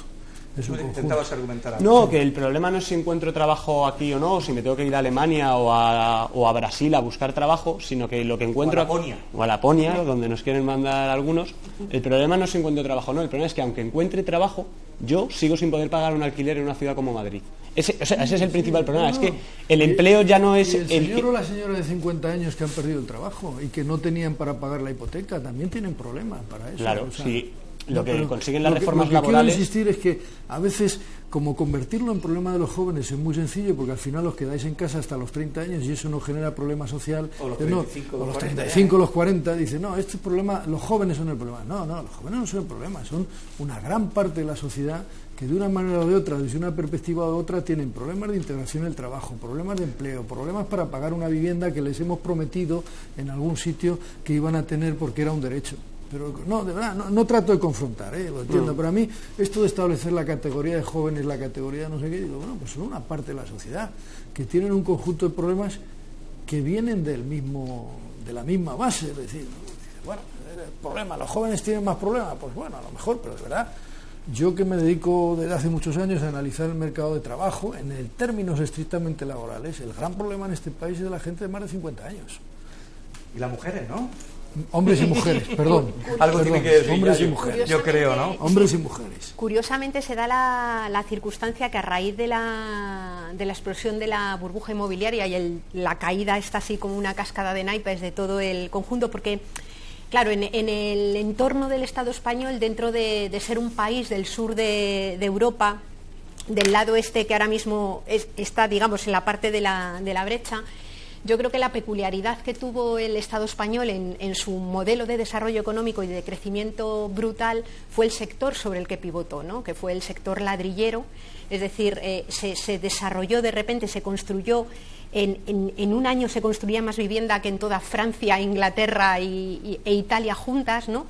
Intentabas argumentar algo. No, que el problema no es si encuentro trabajo aquí o no, si me tengo que ir a Alemania o a Brasil a buscar trabajo, sino que lo que encuentro... O a Laponia, donde nos quieren mandar algunos. El problema no es si encuentro trabajo o no, el problema es que aunque encuentre trabajo, yo sigo sin poder pagar un alquiler en una ciudad como Madrid. Ese es el principal problema, es que el empleo ya no es... el señor o la señora de 50 años que han perdido el trabajo y que no tenían para pagar la hipoteca, también tienen problemas para eso. Claro, o sea, sí. Lo que consiguen las reformas laborales... Lo que laborales... quiero insistir es que a veces, como convertirlo en problema de los jóvenes es muy sencillo, porque al final os quedáis en casa hasta los 30 años y eso no genera problema social. O los 35, o los 35, los 40, dice, no, este problema, los jóvenes son el problema. No, los jóvenes no son el problema, son una gran parte de la sociedad que de una manera o de otra, desde una perspectiva u otra, tienen problemas de integración en el trabajo, problemas de empleo, problemas para pagar una vivienda que les hemos prometido en algún sitio que iban a tener porque era un derecho. Pero no, de verdad, no trato de confrontar, lo entiendo, pero a mí esto de establecer la categoría de jóvenes, la categoría de no sé qué, digo, bueno, pues son una parte de la sociedad que tienen un conjunto de problemas que vienen de la misma base, es decir, bueno, el problema, los jóvenes tienen más problemas, pues bueno, a lo mejor, pero de verdad, yo que me dedico desde hace muchos años a analizar el mercado de trabajo, en términos estrictamente laborales, el gran problema en este país es de la gente de más de 50 años. Y las mujeres, ¿no? Hombres y mujeres, perdón. Tiene que decir, hombres y mujeres. Yo creo, ¿no? Hombres y mujeres. Curiosamente se da la circunstancia que a raíz de la explosión de la burbuja inmobiliaria y la caída está así como una cascada de naipes de todo el conjunto, porque claro, en el entorno del Estado español, dentro de ser un país del sur de Europa, del lado este que ahora mismo está, digamos, en la parte de la brecha, yo creo que la peculiaridad que tuvo el Estado español en su modelo de desarrollo económico y de crecimiento brutal fue el sector sobre el que pivotó, ¿no? Que fue el sector ladrillero, es decir, se desarrolló de repente, se construyó, en un año se construía más vivienda que en toda Francia, Inglaterra e Italia juntas, ¿no?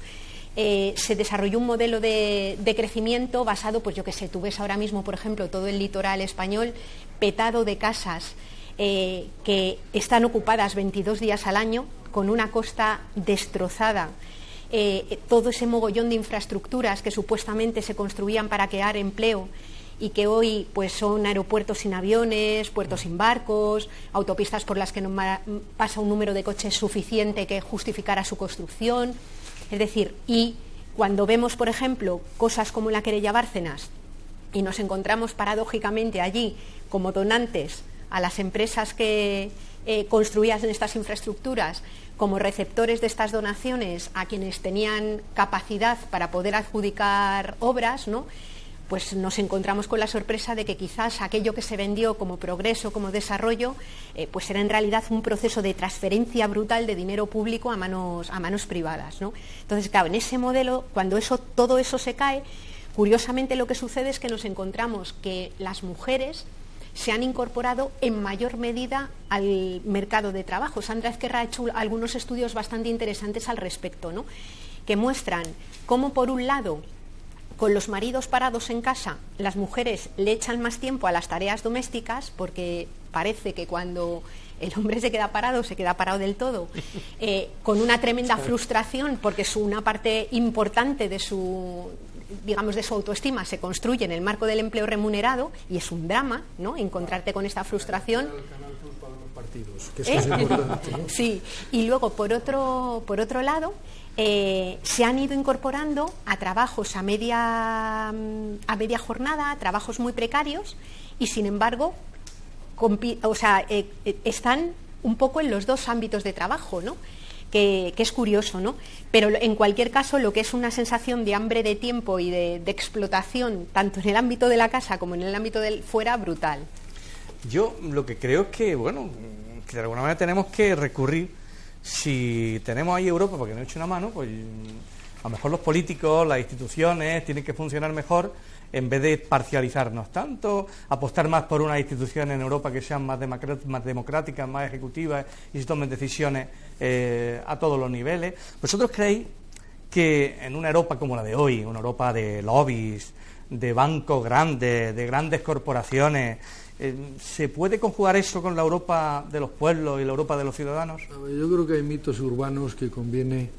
Se desarrolló un modelo de crecimiento basado, pues yo que sé, tú ves ahora mismo, por ejemplo, todo el litoral español petado de casas que están ocupadas 22 días al año, con una costa destrozada, todo ese mogollón de infraestructuras que supuestamente se construían para crear empleo y que hoy pues son aeropuertos sin aviones, puertos sin barcos, autopistas por las que no pasa un número de coches suficiente que justificara su construcción. Es decir, y cuando vemos, por ejemplo, cosas como la querella Bárcenas y nos encontramos paradójicamente allí como donantes a las empresas que construían estas infraestructuras, como receptores de estas donaciones a quienes tenían capacidad para poder adjudicar obras, ¿no? Pues nos encontramos con la sorpresa de que quizás aquello que se vendió como progreso, como desarrollo, pues era en realidad un proceso de transferencia brutal de dinero público a manos privadas, ¿no? Entonces, claro, en ese modelo, cuando todo eso se cae, curiosamente lo que sucede es que nos encontramos que las mujeres se han incorporado en mayor medida al mercado de trabajo. Sandra Ezquerra ha hecho algunos estudios bastante interesantes al respecto, ¿no? Que muestran cómo, por un lado, con los maridos parados en casa, las mujeres le echan más tiempo a las tareas domésticas, porque parece que cuando el hombre se queda parado del todo, con una tremenda frustración, porque es una parte importante de su digamos, de su autoestima se construye en el marco del empleo remunerado, y es un drama, ¿no?, encontrarte con esta frustración. Que eso es importante, ¿no? Sí, y luego por otro lado se han ido incorporando a trabajos a media jornada, a trabajos muy precarios, y sin embargo están un poco en los dos ámbitos de trabajo, ¿no?, que es curioso, ¿no? Pero en cualquier caso, lo que es una sensación de hambre de tiempo y de explotación, tanto en el ámbito de la casa como en el ámbito del fuera, brutal. Yo lo que creo es que, bueno, que de alguna manera tenemos que recurrir, si tenemos ahí Europa porque nos eche una mano, pues a lo mejor los políticos, las instituciones tienen que funcionar mejor en vez de parcializarnos tanto, apostar más por unas instituciones en Europa que sean más democráticas, más ejecutivas y se tomen decisiones a todos los niveles. ¿Vosotros creéis que en una Europa como la de hoy, una Europa de lobbies, de bancos grandes, de grandes corporaciones, ¿se puede conjugar eso con la Europa de los pueblos y la Europa de los ciudadanos? Yo creo que hay mitos urbanos que conviene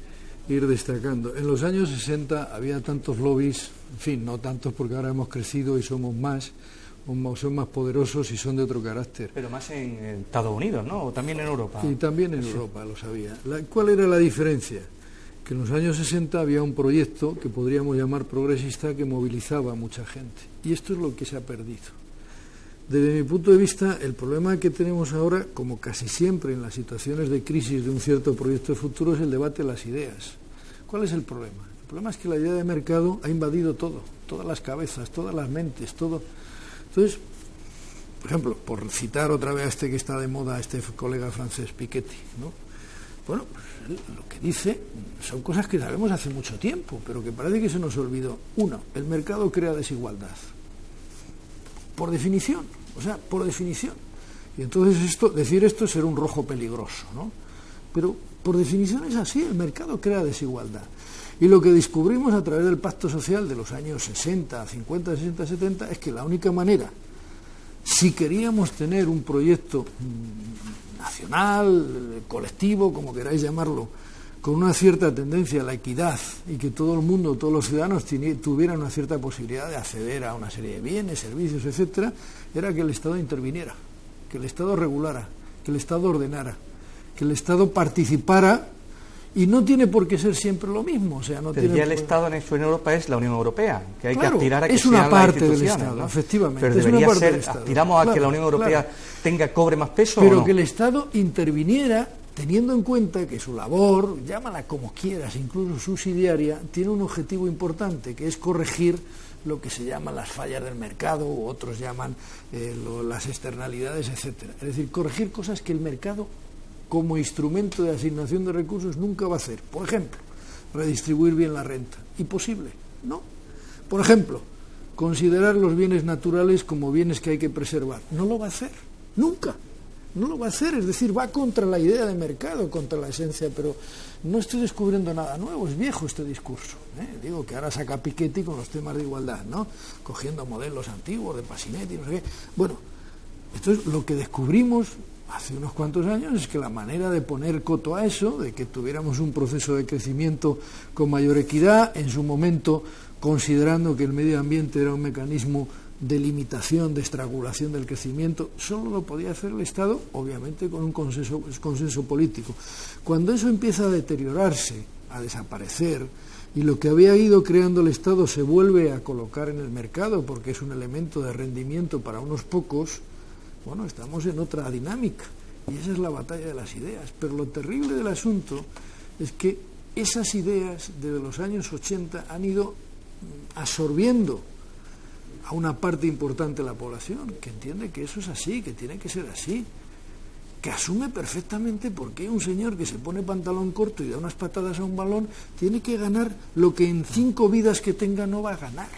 ir destacando. En los años 60 había tantos lobbies, en fin, no tantos porque ahora hemos crecido y somos más, son más poderosos y son de otro carácter. Pero más en Estados Unidos, ¿no? O también en Europa. Y también en Europa, lo sabía. ¿Cuál era la diferencia? Que en los años 60 había un proyecto que podríamos llamar progresista que movilizaba a mucha gente. Y esto es lo que se ha perdido. Desde mi punto de vista, el problema que tenemos ahora, como casi siempre en las situaciones de crisis de un cierto proyecto de futuro, es el debate de las ideas. ¿Cuál es el problema? El problema es que la idea de mercado ha invadido todo, todas las cabezas, todas las mentes, todo. Entonces, por ejemplo, por citar otra vez a este que está de moda, a este colega francés, Piketty, ¿no? Bueno, pues lo que dice son cosas que sabemos hace mucho tiempo, pero que parece que se nos olvidó. Uno, el mercado crea desigualdad. Por definición, por definición. Y entonces decir esto es ser un rojo peligroso, ¿no? Pero por definición es así, el mercado crea desigualdad. Y lo que descubrimos a través del pacto social de los años 60, 50, 60, 70, es que la única manera, si queríamos tener un proyecto nacional, colectivo, como queráis llamarlo, con una cierta tendencia a la equidad y que todo el mundo, todos los ciudadanos tuvieran una cierta posibilidad de acceder a una serie de bienes, servicios, etcétera, era que el Estado interviniera, que el Estado regulara, que el Estado ordenara, que el Estado participara, y no tiene por qué ser siempre lo mismo. Pero ya el Estado en Europa es la Unión Europea, que hay que aspirar a que es una sean parte las del instituciones, Estado, ¿no? efectivamente. Pero debería ser, aspiramos a que la Unión Europea cobre más peso. Pero ¿o no? que el Estado interviniera teniendo en cuenta que su labor, llámala como quieras, incluso subsidiaria, tiene un objetivo importante, que es corregir lo que se llaman las fallas del mercado, u otros llaman las externalidades, etcétera. Es decir, corregir cosas que el mercado, como instrumento de asignación de recursos, nunca va a hacer. Por ejemplo, redistribuir bien la renta. ¿Imposible? No. Por ejemplo, considerar los bienes naturales como bienes que hay que preservar. No lo va a hacer. Nunca. No lo va a hacer, es decir, va contra la idea de mercado, contra la esencia, pero no estoy descubriendo nada nuevo, es viejo este discurso. Digo que ahora saca Piketty con los temas de igualdad, ¿no? Cogiendo modelos antiguos de Pasinetti, no sé qué. Bueno, entonces lo que descubrimos hace unos cuantos años es que la manera de poner coto a eso, de que tuviéramos un proceso de crecimiento con mayor equidad, en su momento considerando que el medio ambiente era un mecanismo de limitación, de estrangulación del crecimiento, solo lo podía hacer el Estado, obviamente con un consenso político. Cuando eso empieza a deteriorarse, a desaparecer, y lo que había ido creando el Estado se vuelve a colocar en el mercado porque es un elemento de rendimiento para unos pocos, bueno, estamos en otra dinámica, y esa es la batalla de las ideas. Pero lo terrible del asunto es que esas ideas desde los años 80 han ido absorbiendo a una parte importante de la población que entiende que eso es así, que tiene que ser así, que asume perfectamente por qué un señor que se pone pantalón corto y da unas patadas a un balón tiene que ganar lo que en 5 vidas que tenga no va a ganar.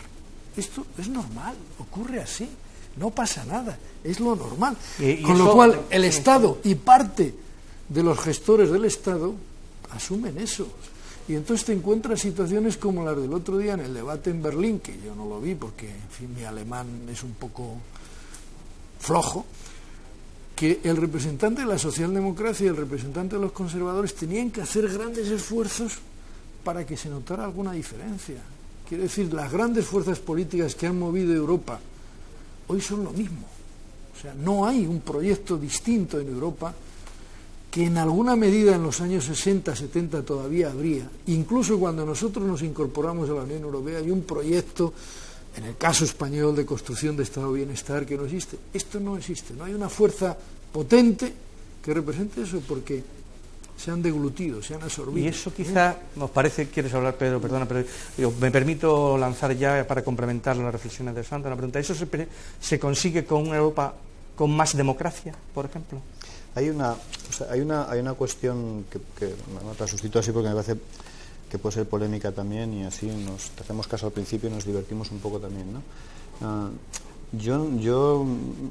Esto es normal, ocurre así, no pasa nada, es lo normal. Con lo cual el Estado y parte de los gestores del Estado asumen eso. Y entonces te encuentras situaciones como las del otro día en el debate en Berlín, que yo no lo vi porque, en fin, mi alemán es un poco flojo, que el representante de la socialdemocracia y el representante de los conservadores tenían que hacer grandes esfuerzos para que se notara alguna diferencia. Quiero decir, las grandes fuerzas políticas que han movido Europa hoy son lo mismo. O sea, no hay un proyecto distinto en Europa que en alguna medida en los años 60, 70 todavía habría. Incluso cuando nosotros nos incorporamos a la Unión Europea hay un proyecto, en el caso español, de construcción de Estado de Bienestar que no existe. Esto no existe, no hay una fuerza potente que represente eso, porque se han deglutido, se han absorbido. Y eso quizá nos parece, quieres hablar, Pedro, perdona, pero yo me permito lanzar ya para complementar las reflexiones de Sandra una pregunta. ¿Eso se consigue con una Europa con más democracia, por ejemplo? Hay una cuestión que no te suscito así porque me parece que puede ser polémica también y así nos hacemos caso al principio y nos divertimos un poco también, ¿no? Yo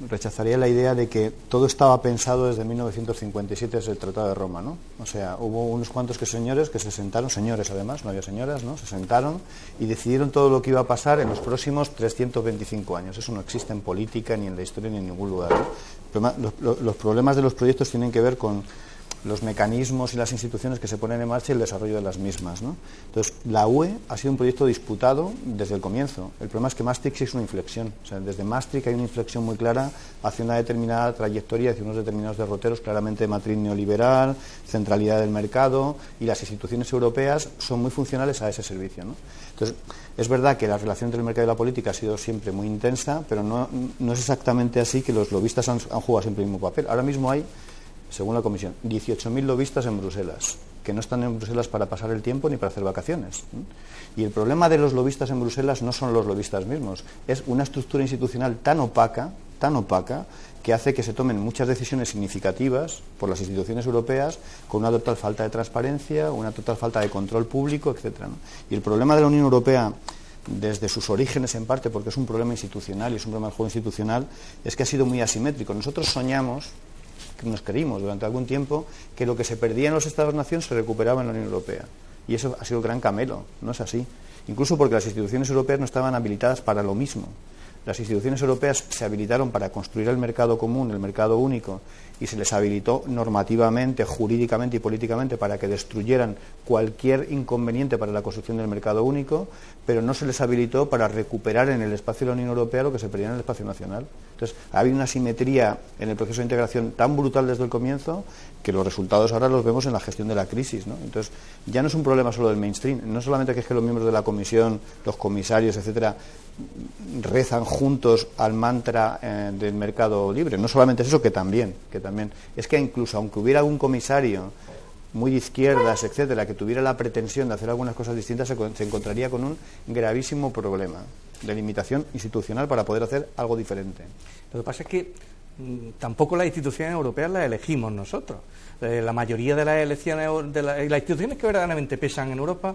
rechazaría la idea de que todo estaba pensado desde 1957, desde el Tratado de Roma, ¿no? O sea, hubo unos cuantos señores que se sentaron, señores además, no había señoras, ¿no? Se sentaron y decidieron todo lo que iba a pasar en los próximos 325 años. Eso no existe en política, ni en la historia, ni en ningún lugar, ¿no? Los problemas de los proyectos tienen que ver con los mecanismos y las instituciones que se ponen en marcha y el desarrollo de las mismas, ¿no? Entonces, la UE ha sido un proyecto disputado desde el comienzo. El problema es que Maastricht es una inflexión. O sea, desde Maastricht hay una inflexión muy clara hacia una determinada trayectoria, hacia unos determinados derroteros, claramente de matriz neoliberal, centralidad del mercado, y las instituciones europeas son muy funcionales a ese servicio, ¿no? Entonces, es verdad que la relación entre el mercado y la política ha sido siempre muy intensa, pero no es exactamente así, que los lobistas han jugado siempre el mismo papel. Ahora mismo hay, según la Comisión, 18.000 lobistas en Bruselas, que no están en Bruselas para pasar el tiempo ni para hacer vacaciones. Y el problema de los lobistas en Bruselas no son los lobistas mismos, es una estructura institucional tan opaca, que hace que se tomen muchas decisiones significativas por las instituciones europeas con una total falta de transparencia, una total falta de control público, etcétera, ¿no? Y el problema de la Unión Europea, desde sus orígenes en parte, porque es un problema institucional y es un problema del juego institucional, es que ha sido muy asimétrico. Nosotros soñamos, nos creímos durante algún tiempo, que lo que se perdía en los Estados-nación se recuperaba en la Unión Europea. Y eso ha sido el gran camelo, no es así. Incluso porque las instituciones europeas no estaban habilitadas para lo mismo. Las instituciones europeas se habilitaron para construir el mercado común, el mercado único, y se les habilitó normativamente, jurídicamente y políticamente para que destruyeran cualquier inconveniente para la construcción del mercado único, pero no se les habilitó para recuperar en el espacio de la Unión Europea lo que se perdía en el espacio nacional. Entonces, ha habido una asimetría en el proceso de integración tan brutal desde el comienzo que los resultados ahora los vemos en la gestión de la crisis, ¿no? Entonces, ya no es un problema solo del mainstream, no solamente que es que los miembros de la Comisión, los comisarios, etcétera, rezan juntos al mantra del mercado libre. No solamente es eso, que también. Es que incluso aunque hubiera un comisario muy de izquierdas, etcétera, que tuviera la pretensión de hacer algunas cosas distintas, se encontraría con un gravísimo problema de limitación institucional para poder hacer algo diferente. Lo que pasa es que tampoco las instituciones europeas las elegimos nosotros. La mayoría de las elecciones, las instituciones que verdaderamente pesan en Europa,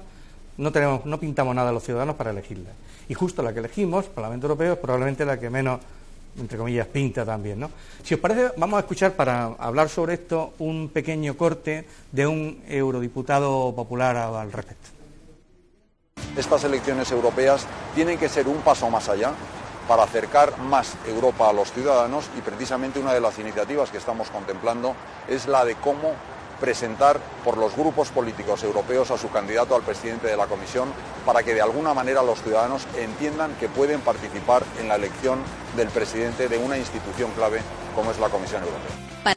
no pintamos nada a los ciudadanos para elegirlas. Y justo la que elegimos, el Parlamento Europeo, es probablemente la que menos, entre comillas, pinta también, ¿no? Si os parece, vamos a escuchar, para hablar sobre esto, un pequeño corte de un eurodiputado popular al respecto. Estas elecciones europeas tienen que ser un paso más allá para acercar más Europa a los ciudadanos, y precisamente una de las iniciativas que estamos contemplando es la de cómo presentar por los grupos políticos europeos a su candidato al presidente de la Comisión, para que de alguna manera los ciudadanos entiendan que pueden participar en la elección del presidente de una institución clave como es la Comisión Europea.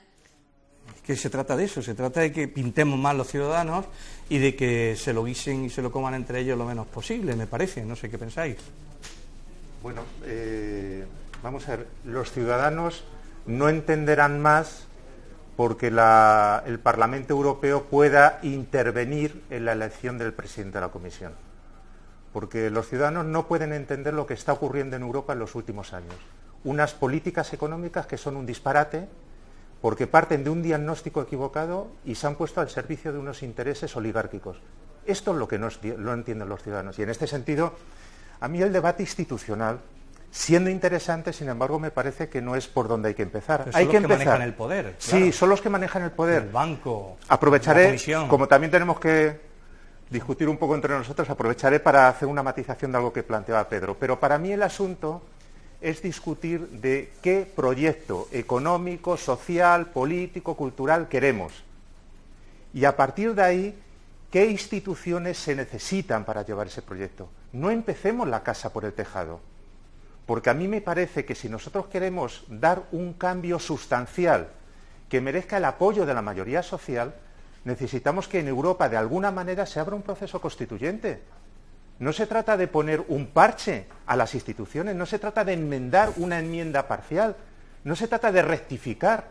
Que se trata de eso, se trata de que pintemos más los ciudadanos y de que se lo guisen y se lo coman entre ellos lo menos posible, me parece. No sé qué pensáis. Bueno, vamos a ver, los ciudadanos no entenderán más porque el Parlamento Europeo pueda intervenir en la elección del presidente de la Comisión. Porque los ciudadanos no pueden entender lo que está ocurriendo en Europa en los últimos años. Unas políticas económicas que son un disparate, porque parten de un diagnóstico equivocado y se han puesto al servicio de unos intereses oligárquicos. Esto es lo que no entienden los ciudadanos. Y en este sentido, a mí el debate institucional, siendo interesante, sin embargo, me parece que no es por donde hay que empezar. Hay que manejan el poder. Sí, son los que manejan el poder. El banco. Aprovecharé, la comisión. Como también tenemos que discutir un poco entre nosotros, aprovecharé para hacer una matización de algo que planteaba Pedro. Pero para mí el asunto es discutir de qué proyecto económico, social, político, cultural queremos. Y a partir de ahí, qué instituciones se necesitan para llevar ese proyecto. no empecemos la casa por el tejado, porque a mí me parece que si nosotros queremos dar un cambio sustancial que merezca el apoyo de la mayoría social, necesitamos que en Europa de alguna manera se abra un proceso constituyente. No se trata de poner un parche a las instituciones, no se trata de enmendar una enmienda parcial, no se trata de rectificar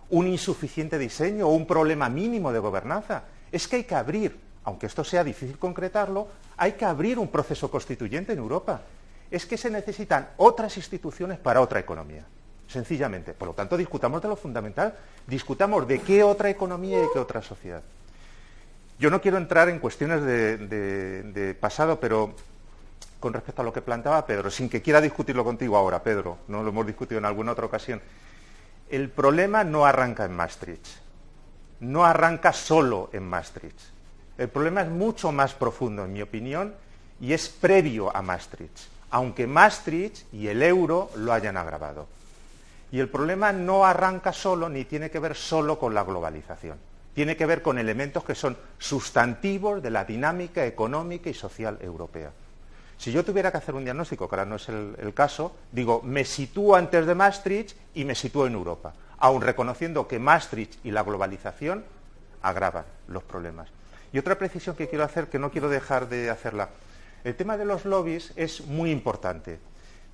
un insuficiente diseño o un problema mínimo de gobernanza. Es que hay que abrir, aunque esto sea difícil concretarlo, hay que abrir un proceso constituyente en Europa. Es que se necesitan otras instituciones para otra economía, sencillamente. Por lo tanto, discutamos de lo fundamental, discutamos de qué otra economía y de qué otra sociedad. Yo no quiero entrar en cuestiones de pasado, pero con respecto a lo que planteaba Pedro, sin que quiera discutirlo contigo ahora, Pedro, no lo hemos discutido en alguna otra ocasión, el problema no arranca en Maastricht, no arranca solo en Maastricht. El problema es mucho más profundo, en mi opinión, y es previo a Maastricht, aunque Maastricht y el euro lo hayan agravado. Y el problema no arranca solo ni tiene que ver solo con la globalización. Tiene que ver con elementos que son sustantivos de la dinámica económica y social europea. Si yo tuviera que hacer un diagnóstico, que ahora no es el caso, digo, me sitúo antes de Maastricht y me sitúo en Europa, aun reconociendo que Maastricht y la globalización agravan los problemas. Y otra precisión que quiero hacer, que no quiero dejar de hacerla, el tema de los lobbies es muy importante,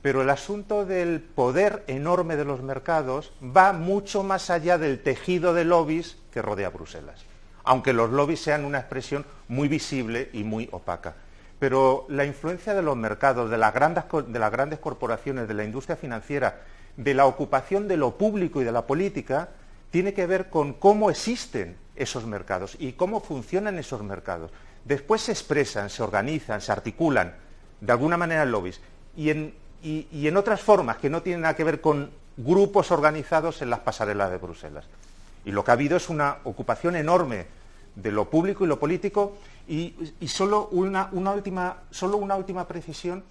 pero el asunto del poder enorme de los mercados va mucho más allá del tejido de lobbies que rodea Bruselas, aunque los lobbies sean una expresión muy visible y muy opaca. Pero la influencia de los mercados, de las grandes corporaciones, de la industria financiera, de la ocupación de lo público y de la política, tiene que ver con cómo existen esos mercados y cómo funcionan esos mercados. Después se expresan, se organizan, se articulan, de alguna manera en lobbies, y en otras formas que no tienen nada que ver con grupos organizados en las pasarelas de Bruselas. Y lo que ha habido es una ocupación enorme de lo público y lo político, y solo una última precisión.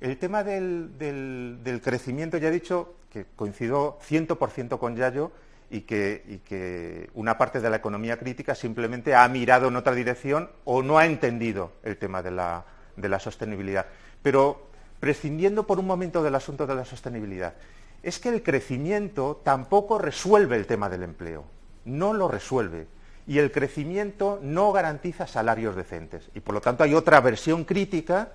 El tema del crecimiento, ya he dicho que coincido 100% con Yayo, y que una parte de la economía crítica simplemente ha mirado en otra dirección o no ha entendido el tema de la sostenibilidad. Pero prescindiendo por un momento del asunto de la sostenibilidad, es que el crecimiento tampoco resuelve el tema del empleo, no lo resuelve, y el crecimiento no garantiza salarios decentes, y por lo tanto hay otra versión crítica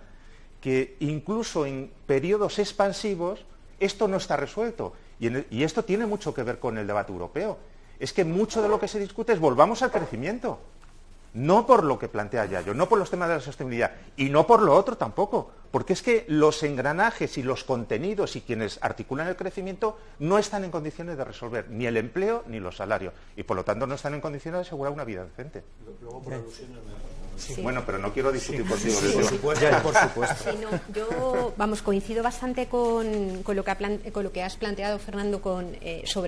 que incluso en periodos expansivos esto no está resuelto, y esto tiene mucho que ver con el debate europeo. Es que mucho de lo que se discute es volvamos al crecimiento, no por lo que plantea Yayo, no por los temas de la sostenibilidad, y no por lo otro tampoco, porque es que los engranajes y los contenidos y quienes articulan el crecimiento no están en condiciones de resolver ni el empleo ni los salarios, y por lo tanto no están en condiciones de asegurar una vida decente. Luego por alusiones sí. Bueno, pero no quiero discutir contigo. Sí, por supuesto. Sí, no, yo, coincido bastante con lo que has planteado, Fernando,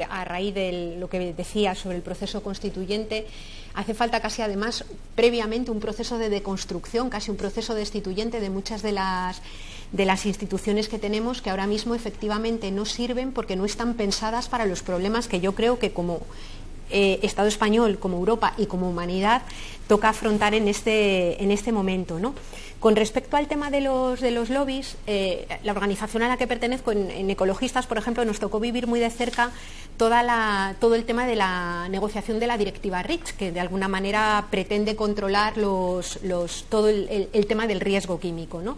a raíz de lo que decías sobre el proceso constituyente. Hace falta casi, además, previamente un proceso de deconstrucción, casi un proceso destituyente de muchas de las instituciones que tenemos, que ahora mismo efectivamente no sirven porque no están pensadas para los problemas que yo creo que como Estado español, como Europa y como humanidad toca afrontar en este momento, ¿no? Con respecto al tema de los lobbies, la organización a la que pertenezco, en Ecologistas, por ejemplo, nos tocó vivir muy de cerca todo el tema de la negociación de la directiva REACH, que de alguna manera pretende controlar todo el tema del riesgo químico, ¿no?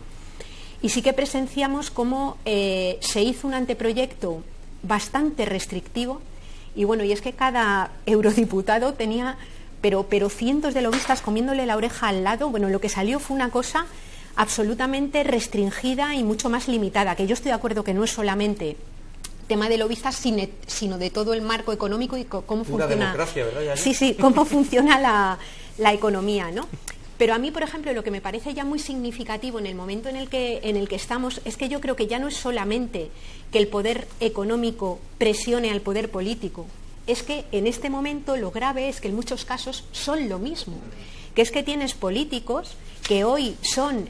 Y sí que presenciamos cómo se hizo un anteproyecto bastante restrictivo. Y bueno, y es que cada eurodiputado tenía, pero cientos de lobistas comiéndole la oreja al lado. Bueno, lo que salió fue una cosa absolutamente restringida y mucho más limitada, que yo estoy de acuerdo que no es solamente tema de lobistas, sino de todo el marco económico y cómo funciona. Democracia, ¿verdad, Yayo? Sí, cómo funciona la economía, ¿no? Pero a mí, por ejemplo, lo que me parece ya muy significativo en el momento en el que estamos es que yo creo que ya no es solamente que el poder económico presione al poder político, es que en este momento lo grave es que en muchos casos son lo mismo, que es que tienes políticos que hoy son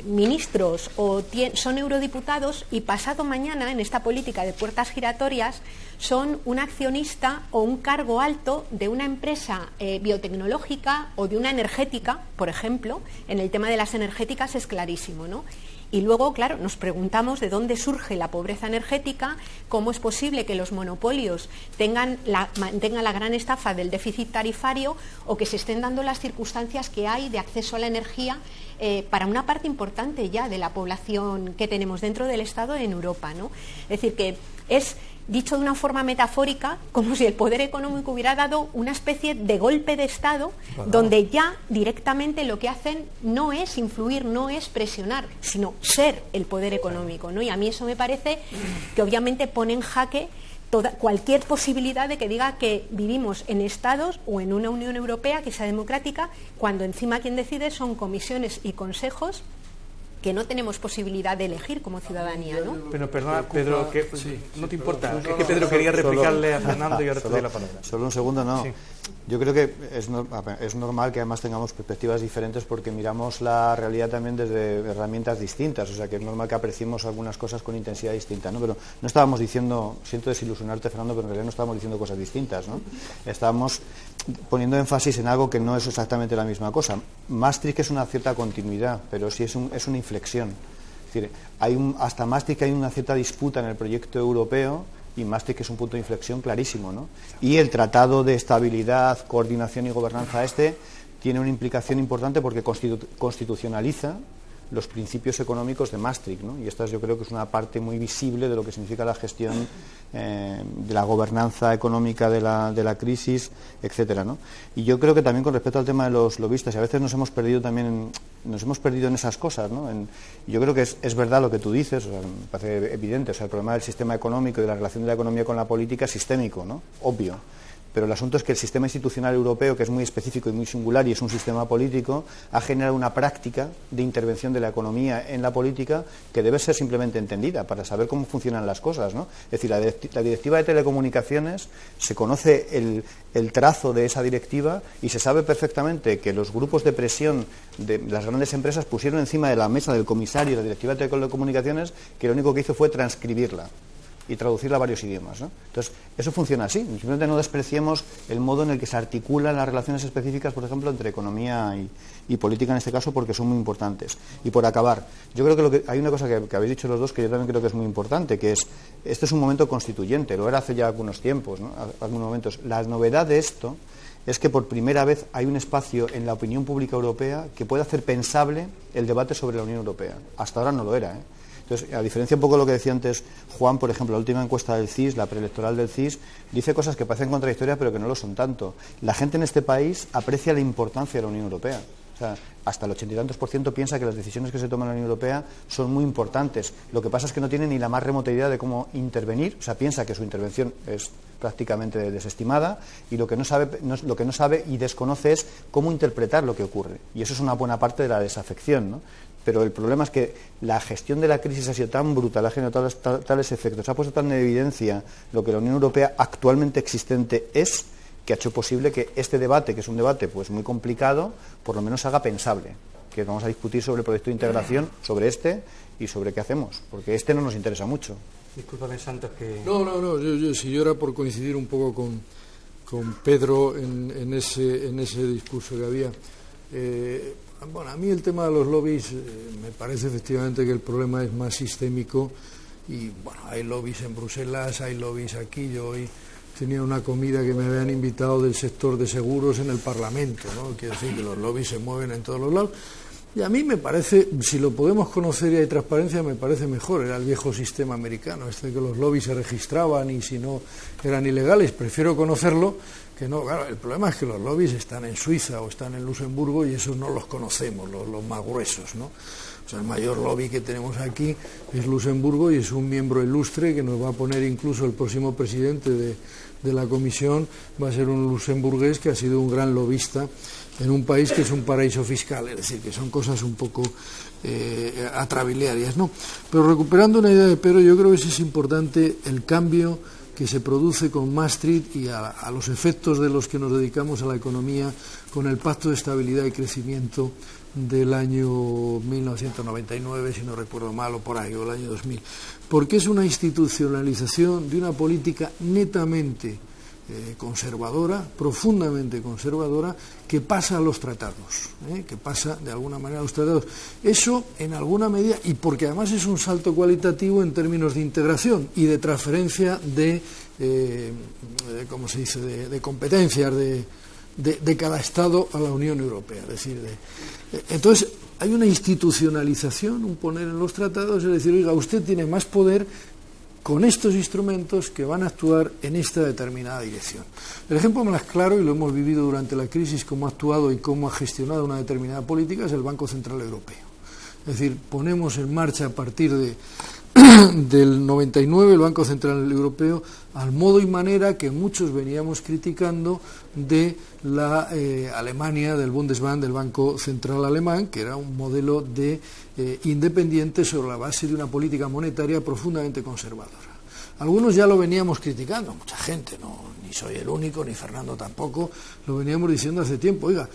ministros o son eurodiputados y pasado mañana, en esta política de puertas giratorias, son un accionista o un cargo alto de una empresa biotecnológica o de una energética, por ejemplo. En el tema de las energéticas es clarísimo, ¿no? Y luego, claro, nos preguntamos de dónde surge la pobreza energética, cómo es posible que los monopolios mantengan la gran estafa del déficit tarifario o que se estén dando las circunstancias que hay de acceso a la energía para una parte importante ya de la población que tenemos dentro del Estado en Europa, ¿no? Es decir, que es, dicho de una forma metafórica, como si el poder económico hubiera dado una especie de golpe de Estado, donde ya directamente lo que hacen no es influir, no es presionar, sino ser el poder económico, ¿no? Y a mí eso me parece que obviamente pone en jaque cualquier posibilidad de que diga que vivimos en estados o en una Unión Europea que sea democrática, cuando encima quien decide son comisiones y consejos que no tenemos posibilidad de elegir como ciudadanía, ¿no? Pero perdona, Pedro, que no te importa, es que Pedro quería replicarle a Fernando y ahora te doy la palabra. Solo un segundo, no. Sí. Yo creo que es normal que además tengamos perspectivas diferentes porque miramos la realidad también desde herramientas distintas, o sea que es normal que apreciemos algunas cosas con intensidad distinta, ¿no? Pero no estábamos diciendo, siento desilusionarte, Fernando, pero en realidad no estábamos diciendo cosas distintas, ¿no? Estábamos poniendo énfasis en algo que no es exactamente la misma cosa. Maastricht es una cierta continuidad, pero sí es una inflexión. Es decir, hasta Maastricht hay una cierta disputa en el proyecto europeo y Maastricht es un punto de inflexión clarísimo, ¿no? Y el Tratado de Estabilidad, Coordinación y Gobernanza tiene una implicación importante porque constitucionaliza los principios económicos de Maastricht, ¿no? Y esta yo creo que es una parte muy visible de lo que significa la gestión de la gobernanza económica de la crisis, etcétera, ¿no? Y yo creo que también con respecto al tema de los lobistas, y a veces nos hemos perdido en esas cosas, ¿no? Yo creo que es verdad lo que tú dices, o sea, me parece evidente, o sea, el problema del sistema económico y de la relación de la economía con la política es sistémico, ¿no? Obvio. Pero el asunto es que el sistema institucional europeo, que es muy específico y muy singular y es un sistema político, ha generado una práctica de intervención de la economía en la política que debe ser simplemente entendida para saber cómo funcionan las cosas, ¿no? Es decir, la directiva de telecomunicaciones, se conoce el trazo de esa directiva y se sabe perfectamente que los grupos de presión de las grandes empresas pusieron encima de la mesa del comisario de la directiva de telecomunicaciones que lo único que hizo fue transcribirla y traducirla a varios idiomas, ¿no? Entonces, eso funciona así. Simplemente no despreciemos el modo en el que se articulan las relaciones específicas, por ejemplo, entre economía y política en este caso, porque son muy importantes. Y por acabar, yo creo que hay una cosa que habéis dicho los dos que yo también creo que es muy importante, que es, este es un momento constituyente, lo era hace ya algunos tiempos, ¿no? Algunos momentos. La novedad de esto es que por primera vez hay un espacio en la opinión pública europea que puede hacer pensable el debate sobre la Unión Europea. Hasta ahora no lo era, ¿eh? Entonces, a diferencia un poco de lo que decía antes Juan, por ejemplo, la última encuesta del CIS, la preelectoral del CIS, dice cosas que parecen contradictorias pero que no lo son tanto. La gente en este país aprecia la importancia de la Unión Europea. O sea, hasta el 80 y tantos % piensa que las decisiones que se toman en la Unión Europea son muy importantes. Lo que pasa es que no tiene ni la más remota idea de cómo intervenir, o sea, piensa que su intervención es prácticamente desestimada y lo que no sabe y desconoce es cómo interpretar lo que ocurre. Y eso es una buena parte de la desafección, ¿no? Pero el problema es que la gestión de la crisis ha sido tan brutal, ha generado tales efectos, ha puesto tan en evidencia lo que la Unión Europea actualmente existente es, que ha hecho posible que este debate, que es un debate pues muy complicado, por lo menos se haga pensable. Que vamos a discutir sobre el proyecto de integración, sobre este y sobre qué hacemos, porque este no nos interesa mucho. Discúlpame, Santos, que... No, yo era por coincidir un poco con Pedro en ese discurso que había. Bueno, a mí el tema de los lobbies me parece efectivamente que el problema es más sistémico y bueno, hay lobbies en Bruselas, hay lobbies aquí. Yo hoy tenía una comida que me habían invitado del sector de seguros en el Parlamento, ¿no? Quiere decir que los lobbies se mueven en todos los lados. Y a mí me parece, si lo podemos conocer y hay transparencia, me parece mejor. Era el viejo sistema americano, que los lobbies se registraban y si no eran ilegales. Prefiero conocerlo que no. Claro, el problema es que los lobbies están en Suiza o están en Luxemburgo y esos no los conocemos, los más gruesos, ¿no? O sea, el mayor lobby que tenemos aquí es Luxemburgo y es un miembro ilustre que nos va a poner incluso el próximo presidente de la comisión, va a ser un luxemburgués que ha sido un gran lobista en un país que es un paraíso fiscal, es decir, que son cosas un poco atrabiliarias, ¿no? Pero recuperando una idea de Pedro, yo creo que sí es importante el cambio que se produce con Maastricht y a los efectos de los que nos dedicamos a la economía con el Pacto de Estabilidad y Crecimiento del año 1999, si no recuerdo mal, o por ahí, o el año 2000, porque es una institucionalización de una política netamente conservadora, profundamente conservadora, que pasa a los tratados, que pasa de alguna manera a los tratados. Eso en alguna medida, y porque además es un salto cualitativo en términos de integración y de transferencia de ¿cómo se dice?, de competencias de cada Estado a la Unión Europea. Es decir, entonces hay una institucionalización, un poner en los tratados, es decir, oiga, usted tiene más poder con estos instrumentos que van a actuar en esta determinada dirección. El ejemplo más claro, y lo hemos vivido durante la crisis, cómo ha actuado y cómo ha gestionado una determinada política, es el Banco Central Europeo. Es decir, ponemos en marcha a partir del 99 el Banco Central Europeo al modo y manera que muchos veníamos criticando de la Alemania, del Bundesbank, del Banco Central Alemán, que era un modelo de independiente sobre la base de una política monetaria profundamente conservadora. Algunos ya lo veníamos criticando, mucha gente, ni soy el único, ni Fernando tampoco, lo veníamos diciendo hace tiempo. Oiga,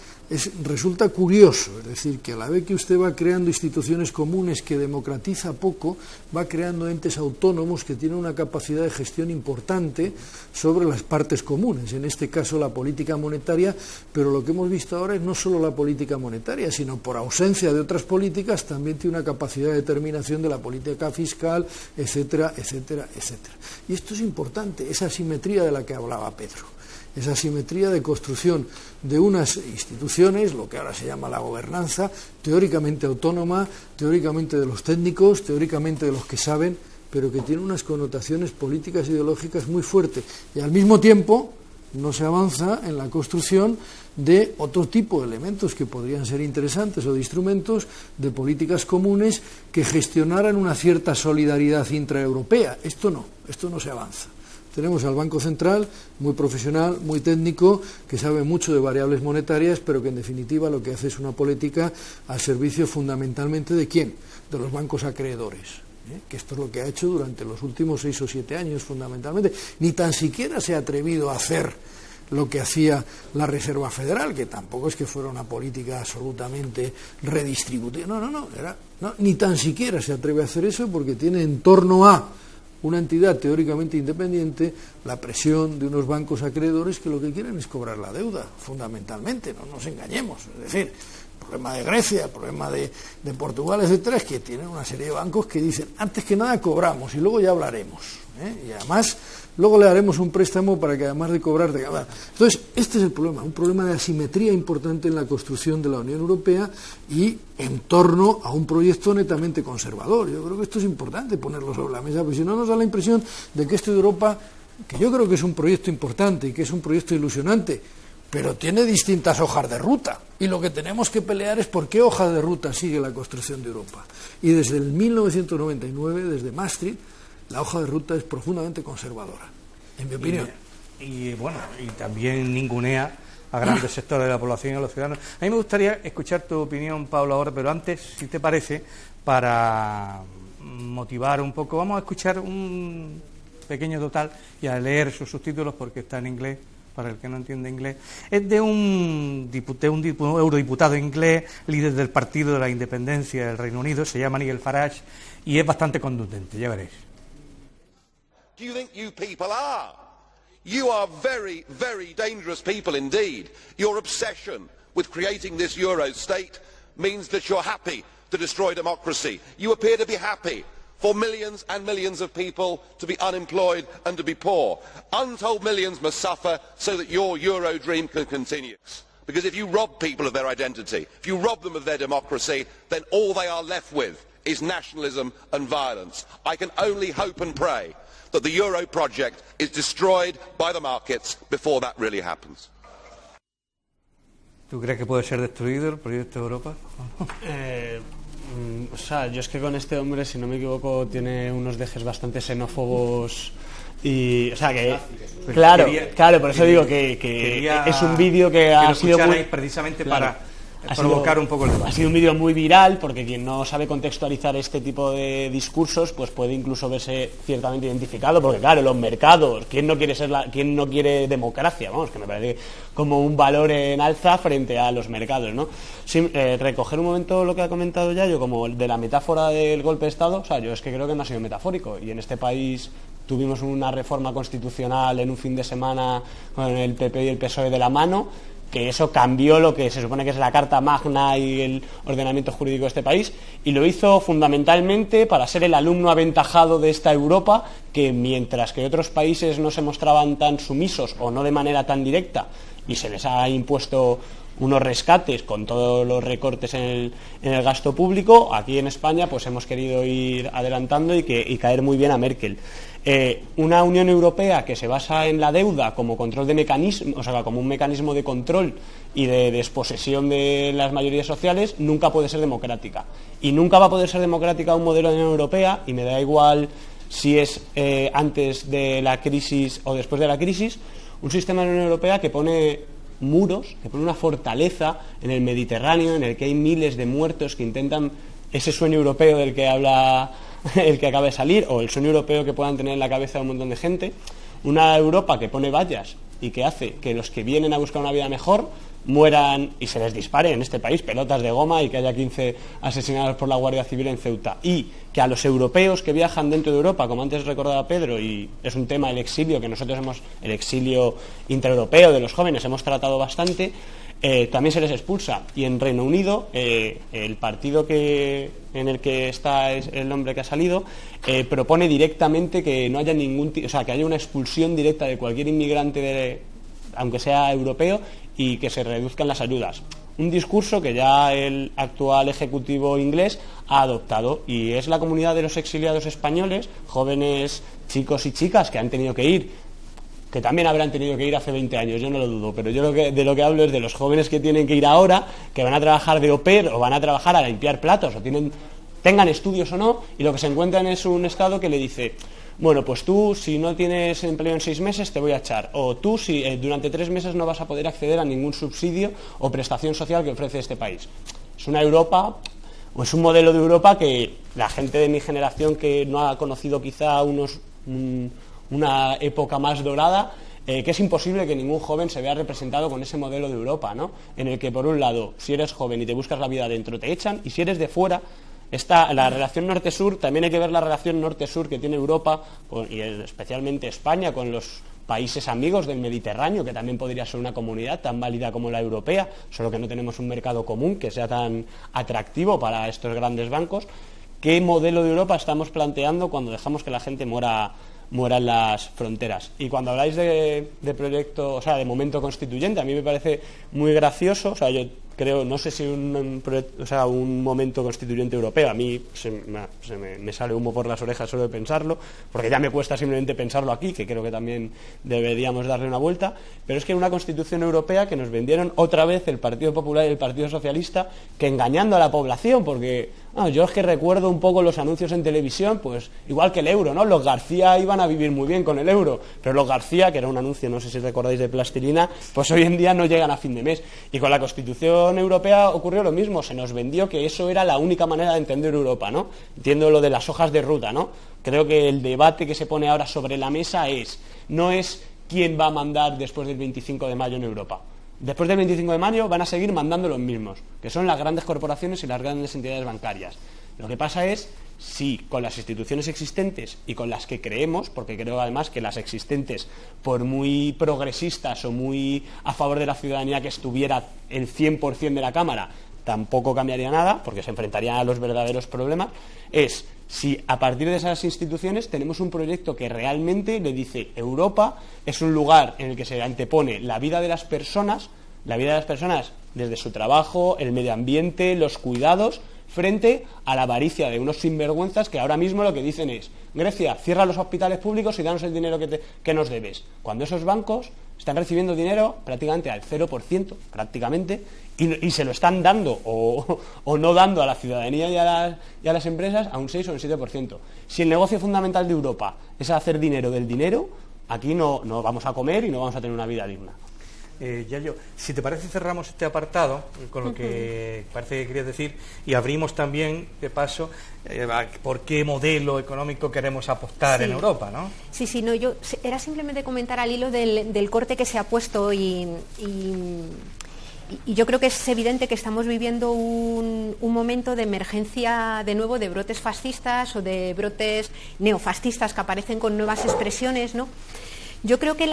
resulta curioso, es decir, que a la vez que usted va creando instituciones comunes que democratiza poco, va creando entes autónomos que tienen una capacidad de gestión importante sobre las partes comunes, en este caso la política monetaria, pero lo que hemos visto ahora es no solo la política monetaria, sino por ausencia de otras políticas también tiene una capacidad de determinación de la política fiscal, etcétera, etcétera, etcétera. Y esto es importante, esa asimetría de la que hablaba Pedro. Esa asimetría de construcción de unas instituciones, lo que ahora se llama la gobernanza, teóricamente autónoma, teóricamente de los técnicos, teóricamente de los que saben, pero que tiene unas connotaciones políticas e ideológicas muy fuertes. Y al mismo tiempo no se avanza en la construcción de otro tipo de elementos que podrían ser interesantes o de instrumentos de políticas comunes que gestionaran una cierta solidaridad intraeuropea. Esto no se avanza. Tenemos al Banco Central, muy profesional, muy técnico, que sabe mucho de variables monetarias, pero que en definitiva lo que hace es una política al servicio fundamentalmente ¿de quién? De los bancos acreedores, que esto es lo que ha hecho durante los últimos 6 o 7 años fundamentalmente. Ni tan siquiera se ha atrevido a hacer lo que hacía la Reserva Federal, que tampoco es que fuera una política absolutamente redistributiva. No, ni tan siquiera se atreve a hacer eso porque tiene en torno a una entidad teóricamente independiente la presión de unos bancos acreedores que lo que quieren es cobrar la deuda, fundamentalmente, no nos engañemos. Es decir, el problema de Grecia, el problema de Portugal, etcétera, es que tienen una serie de bancos que dicen, antes que nada cobramos y luego ya hablaremos, y además luego le haremos un préstamo para que además de cobrar... Entonces, este es el problema, un problema de asimetría importante en la construcción de la Unión Europea y en torno a un proyecto netamente conservador. Yo creo que esto es importante ponerlo sobre la mesa, porque si no nos da la impresión de que esto de Europa, que yo creo que es un proyecto importante y que es un proyecto ilusionante, pero tiene distintas hojas de ruta, y lo que tenemos que pelear es por qué hoja de ruta sigue la construcción de Europa. Y desde el 1999, desde Maastricht, la hoja de ruta es profundamente conservadora, en mi opinión. Y también ningunea a grandes sectores de la población y a los ciudadanos. A mí me gustaría escuchar tu opinión, Pablo, ahora, pero antes, si te parece, para motivar un poco, vamos a escuchar un pequeño total y a leer sus subtítulos porque está en inglés, para el que no entiende inglés. Es de un eurodiputado inglés, líder del Partido de la Independencia del Reino Unido, se llama Nigel Farage, y es bastante contundente, ya veréis. Do you think you people are? You are very, very dangerous people indeed. Your obsession with creating this Euro state means that you're happy to destroy democracy. You appear to be happy for millions and millions of people to be unemployed and to be poor. Untold millions must suffer so that your Euro dream can continue. Because if you rob people of their identity, if you rob them of their democracy, then all they are left with is nationalism and violence. I can only hope and pray that the Euro project is destroyed by the markets before that really happens. ¿Tú crees que puede ser destruido el proyecto de Europa? O sea, yo es que con este hombre, si no me equivoco, tiene unos dejes bastante xenófobos y, o sea, que claro, por eso digo que es un vídeo que ha sido muy precisamente claro, provocar un poco el debate. Ha sido un vídeo muy viral porque quien no sabe contextualizar este tipo de discursos pues puede incluso verse ciertamente identificado, porque claro, los mercados, ¿quién no quiere democracia? Vamos, que me parece como un valor en alza frente a los mercados, ¿no? Recoger un momento lo que ha comentado Yayo, como de la metáfora del golpe de Estado, o sea, yo es que creo que no ha sido metafórico, y en este país tuvimos una reforma constitucional en un fin de semana con el PP y el PSOE de la mano, que eso cambió lo que se supone que es la Carta Magna y el ordenamiento jurídico de este país, y lo hizo fundamentalmente para ser el alumno aventajado de esta Europa, que mientras que otros países no se mostraban tan sumisos o no de manera tan directa, y se les ha impuesto unos rescates con todos los recortes en el gasto público, aquí en España pues hemos querido ir adelantando y caer muy bien a Merkel. Una Unión Europea que se basa en la deuda como control de mecanismo, o sea, como un mecanismo de control y de desposesión de las mayorías sociales, nunca puede ser democrática. Y nunca va a poder ser democrática un modelo de Unión Europea, y me da igual si es antes de la crisis o después de la crisis, un sistema de Unión Europea que pone muros, que pone una fortaleza en el Mediterráneo, en el que hay miles de muertos que intentan ese sueño europeo del que habla el que acaba de salir, o el sueño europeo que puedan tener en la cabeza un montón de gente, una Europa que pone vallas y que hace que los que vienen a buscar una vida mejor mueran y se les dispare en este país pelotas de goma y que haya 15 asesinados por la Guardia Civil en Ceuta, y que a los europeos que viajan dentro de Europa, como antes recordaba Pedro, y es un tema el exilio, que nosotros el exilio intraeuropeo de los jóvenes hemos tratado bastante, también se les expulsa. Y en Reino Unido el partido en el que está el hombre que ha salido propone directamente que no haya que haya una expulsión directa de cualquier inmigrante aunque sea europeo, y que se reduzcan las ayudas. Un discurso que ya el actual ejecutivo inglés ha adoptado, y es la comunidad de los exiliados españoles, jóvenes chicos y chicas que han tenido que ir, que también habrán tenido que ir hace 20 años, yo no lo dudo, pero yo de lo que hablo es de los jóvenes que tienen que ir ahora, que van a trabajar de au pair o van a trabajar a limpiar platos, o tengan estudios o no, y lo que se encuentran es un Estado que le dice: bueno, pues tú, si no tienes empleo en 6 meses, te voy a echar. O tú, si durante 3 meses no vas a poder acceder a ningún subsidio o prestación social que ofrece este país. Es una Europa, o es un modelo de Europa que la gente de mi generación, que no ha conocido quizá una época más dorada, que es imposible que ningún joven se vea representado con ese modelo de Europa, ¿no? En el que, por un lado, si eres joven y te buscas la vida adentro, te echan, y si eres de fuera, está la relación norte-sur. También hay que ver la relación norte-sur que tiene Europa, y especialmente España, con los países amigos del Mediterráneo, que también podría ser una comunidad tan válida como la europea, solo que no tenemos un mercado común que sea tan atractivo para estos grandes bancos. ¿Qué modelo de Europa estamos planteando cuando dejamos que la gente muera en las fronteras? Y cuando habláis de proyecto, o sea, de momento constituyente, a mí me parece muy gracioso. O sea, yo creo, no sé si un momento constituyente europeo, a mí me sale humo por las orejas solo de pensarlo, porque ya me cuesta simplemente pensarlo aquí, que creo que también deberíamos darle una vuelta. Pero es que una constitución europea que nos vendieron otra vez el Partido Popular y el Partido Socialista, que engañando a la población, porque yo es que recuerdo un poco los anuncios en televisión, pues igual que el euro, ¿no? Los García iban a vivir muy bien con el euro, pero los García, que era un anuncio, no sé si recordáis, de plastilina, pues hoy en día no llegan a fin de mes. Y con la Constitución Europea ocurrió lo mismo, se nos vendió que eso era la única manera de entender Europa, ¿no? Entiendo lo de las hojas de ruta, ¿no? Creo que el debate que se pone ahora sobre la mesa no es quién va a mandar después del 25 de mayo en Europa. Después del 25 de mayo van a seguir mandando los mismos, que son las grandes corporaciones y las grandes entidades bancarias. Lo que pasa es si con las instituciones existentes y con las que creemos, porque creo además que las existentes, por muy progresistas o muy a favor de la ciudadanía que estuviera el 100% de la Cámara, tampoco cambiaría nada, porque se enfrentarían a los verdaderos problemas, es si a partir de esas instituciones tenemos un proyecto que realmente le dice: Europa es un lugar en el que se antepone la vida de las personas desde su trabajo, el medio ambiente, los cuidados, frente a la avaricia de unos sinvergüenzas que ahora mismo lo que dicen es: Grecia, cierra los hospitales públicos y danos el dinero que nos debes, cuando esos bancos están recibiendo dinero prácticamente al 0%, prácticamente, y se lo están dando o no dando a la ciudadanía y a las empresas a un 6 o un 7%. Si el negocio fundamental de Europa es hacer dinero del dinero, aquí no vamos a comer y no vamos a tener una vida digna. Yayo, si te parece cerramos este apartado con lo que parece que querías decir y abrimos también, de paso, por qué modelo económico queremos apostar en Europa, ¿no? Sí, no, yo era simplemente comentar al hilo del corte que se ha puesto y yo creo que es evidente que estamos viviendo un momento de emergencia de nuevo de brotes fascistas o de brotes neofascistas que aparecen con nuevas expresiones, ¿no? Yo creo que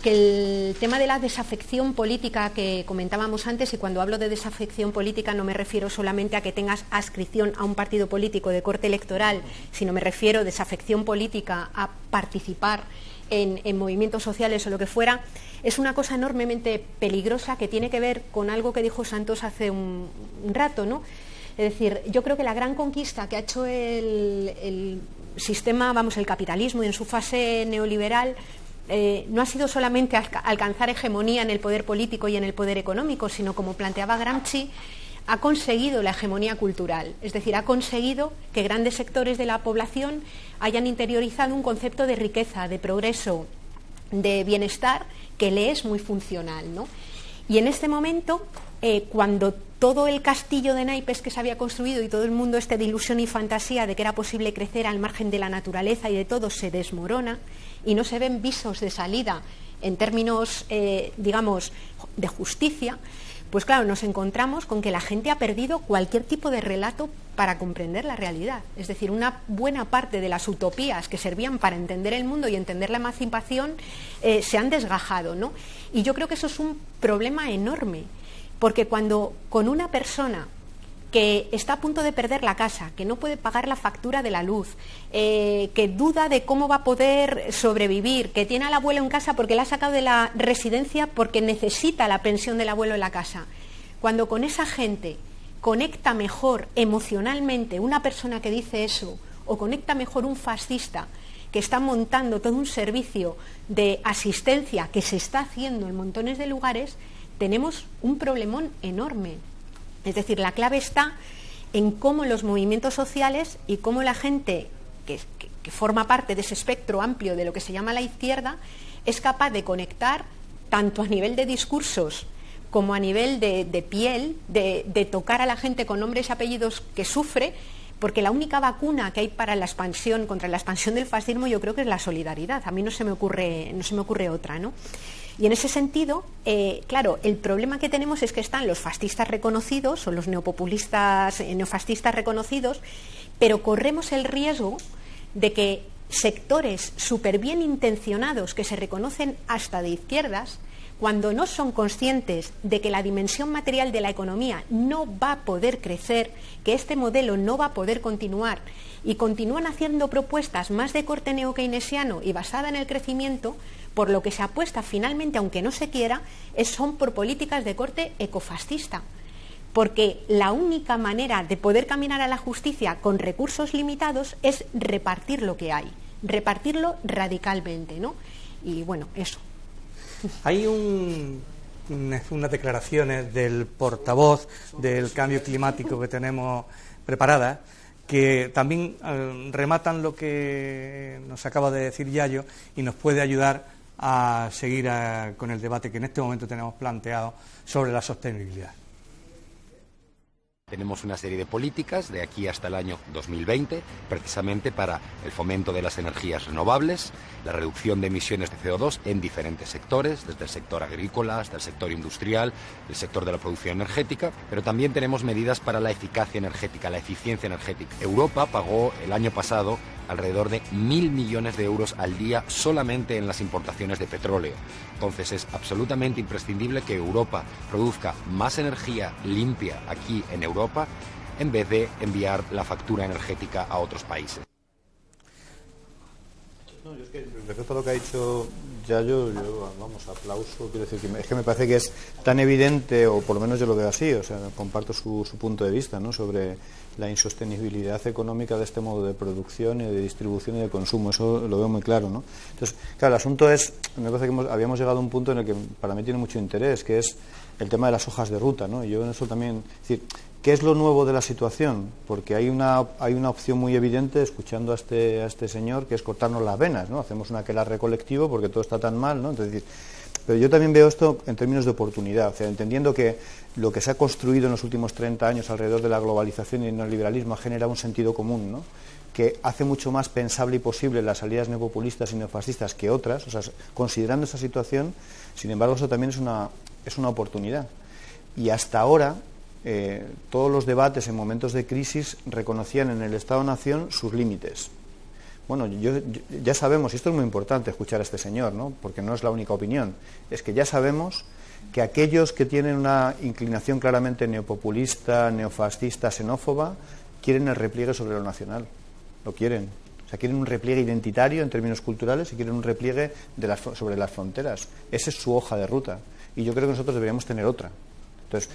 el tema de la desafección política que comentábamos antes, y cuando hablo de desafección política no me refiero solamente a que tengas adscripción a un partido político de corte electoral, sino me refiero a desafección política a participar en movimientos sociales o lo que fuera, es una cosa enormemente peligrosa que tiene que ver con algo que dijo Santos hace un rato, ¿no? Es decir, yo creo que la gran conquista que ha hecho el sistema, el capitalismo en su fase neoliberal, no ha sido solamente alcanzar hegemonía en el poder político y en el poder económico, sino, como planteaba Gramsci, ha conseguido la hegemonía cultural, es decir, ha conseguido que grandes sectores de la población hayan interiorizado un concepto de riqueza, de progreso, de bienestar, que le es muy funcional, ¿no? Y en este momento, cuando todo el castillo de naipes que se había construido y todo el mundo de ilusión y fantasía de que era posible crecer al margen de la naturaleza y de todo se desmorona y no se ven visos de salida en términos, digamos, de justicia, pues claro, nos encontramos con que la gente ha perdido cualquier tipo de relato para comprender la realidad. Es decir, una buena parte de las utopías que servían para entender el mundo y entender la emancipación se han desgajado, ¿no? Y yo creo que eso es un problema enorme, porque cuando con una persona que está a punto de perder la casa, que no puede pagar la factura de la luz, que duda de cómo va a poder sobrevivir, que tiene al abuelo en casa porque la ha sacado de la residencia porque necesita la pensión del abuelo en la casa, cuando con esa gente conecta mejor emocionalmente una persona que dice eso, o conecta mejor un fascista que está montando todo un servicio de asistencia que se está haciendo en montones de lugares, tenemos un problemón enorme. Es decir, la clave está en cómo los movimientos sociales y cómo la gente que forma parte de ese espectro amplio de lo que se llama la izquierda es capaz de conectar tanto a nivel de discursos como a nivel de piel, de tocar a la gente con nombres y apellidos que sufre, porque la única vacuna que hay para la expansión, contra la expansión del fascismo, yo creo que es la solidaridad. A mí no se me ocurre otra, ¿no? Y en ese sentido, claro, el problema que tenemos es que están los fascistas reconocidos o los neopopulistas, neofascistas reconocidos, pero corremos el riesgo de que sectores súper bien intencionados que se reconocen hasta de izquierdas, cuando no son conscientes de que la dimensión material de la economía no va a poder crecer, que este modelo no va a poder continuar, y continúan haciendo propuestas más de corte neokeynesiano y basada en el crecimiento, por lo que se apuesta finalmente, aunque no se quiera, son por políticas de corte ecofascista. Porque la única manera de poder caminar a la justicia con recursos limitados es repartir lo que hay, repartirlo radicalmente, ¿no? Y bueno, eso. Hay unas declaraciones del portavoz del cambio climático que tenemos preparadas que también rematan lo que nos acaba de decir Yayo y nos puede ayudar a seguir con el debate que en este momento tenemos planteado sobre la sostenibilidad. Tenemos una serie de políticas de aquí hasta el año 2020, precisamente para el fomento de las energías renovables, la reducción de emisiones de CO2 en diferentes sectores, desde el sector agrícola hasta el sector industrial, el sector de la producción energética, pero también tenemos medidas para la eficacia energética, la eficiencia energética. Europa pagó el año pasado alrededor de 1.000 millones de euros al día solamente en las importaciones de petróleo. Entonces es absolutamente imprescindible que Europa produzca más energía limpia aquí en Europa en vez de enviar la factura energética a otros países. No, yo es que respecto a lo que ha dicho Yayo, vamos, aplauso, quiero decir que es que me parece que es tan evidente, o por lo menos yo lo veo así, o sea, comparto su punto de vista, ¿no?, sobre la insostenibilidad económica de este modo de producción y de distribución y de consumo, eso lo veo muy claro, ¿no? Entonces, claro, el asunto es, me parece que habíamos llegado a un punto en el que para mí tiene mucho interés, que es el tema de las hojas de ruta, ¿no? Y yo en eso también, es decir, ¿qué es lo nuevo de la situación? Porque hay una opción muy evidente, escuchando a este señor, que es cortarnos las venas, ¿no? Hacemos un aquelarre colectivo porque todo está tan mal, ¿no? Entonces, Pero yo también veo esto en términos de oportunidad, o sea, entendiendo que lo que se ha construido en los últimos 30 años alrededor de la globalización y el neoliberalismo ha generado un sentido común, ¿no?, que hace mucho más pensable y posible las salidas neopopulistas y neofascistas que otras. O sea, considerando esa situación, sin embargo, eso también es una oportunidad. Y hasta ahora, todos los debates en momentos de crisis reconocían en el Estado-Nación sus límites. Bueno, ya sabemos, y esto es muy importante escuchar a este señor, ¿no?, porque no es la única opinión, es que ya sabemos que aquellos que tienen una inclinación claramente neopopulista, neofascista, xenófoba, quieren el repliegue sobre lo nacional. Lo quieren. O sea, quieren un repliegue identitario en términos culturales y quieren un repliegue sobre las fronteras. Esa es su hoja de ruta. Y yo creo que nosotros deberíamos tener otra. Entonces,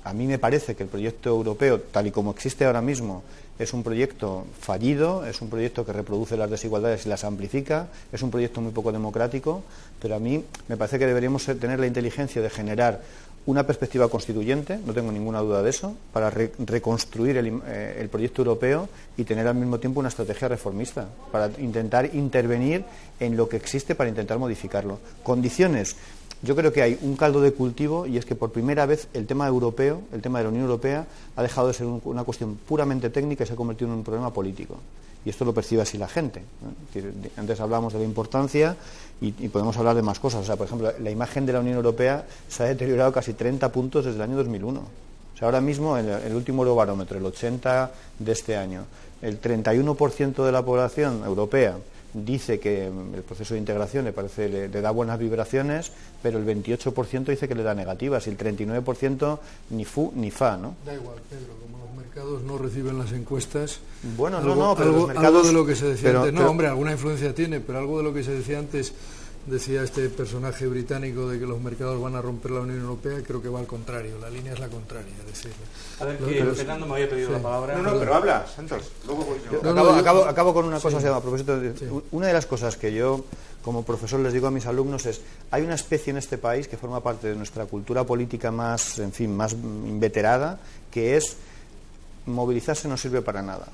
a mí me parece que el proyecto europeo, tal y como existe ahora mismo, es un proyecto fallido, es un proyecto que reproduce las desigualdades y las amplifica, es un proyecto muy poco democrático, pero a mí me parece que deberíamos tener la inteligencia de generar una perspectiva constituyente, no tengo ninguna duda de eso, para reconstruir el proyecto europeo y tener al mismo tiempo una estrategia reformista, para intentar intervenir en lo que existe para intentar modificarlo. Condiciones. Yo creo que hay un caldo de cultivo y es que por primera vez el tema europeo, el tema de la Unión Europea, ha dejado de ser una cuestión puramente técnica y se ha convertido en un problema político. Y esto lo percibe así la gente, ¿no? Antes hablamos de la importancia y podemos hablar de más cosas. O sea, por ejemplo, la imagen de la Unión Europea se ha deteriorado casi 30 puntos desde el año 2001. O sea, ahora mismo, en el último Eurobarómetro, el 80 de este año, el 31% de la población europea dice que el proceso de integración le da buenas vibraciones, pero el 28% dice que le da negativas y el 39% ni fu ni fa, ¿no? Da igual, Pedro, como los mercados no reciben las encuestas. Bueno, pero los mercados, algo de lo que se decía antes, no, hombre, alguna influencia tiene, pero algo de lo que se decía antes, decía este personaje británico de que los mercados van a romper la Unión Europea, creo que va al contrario, la línea es la contraria, decirlo. A ver, que Fernando me había pedido la palabra. No, pero habla, Santos. Luego voy yo. Acabo con una cosa, a propósito de, una de las cosas que yo como profesor les digo a mis alumnos es, hay una especie en este país que forma parte de nuestra cultura política más, en fin, más inveterada, que es movilizarse no sirve para nada,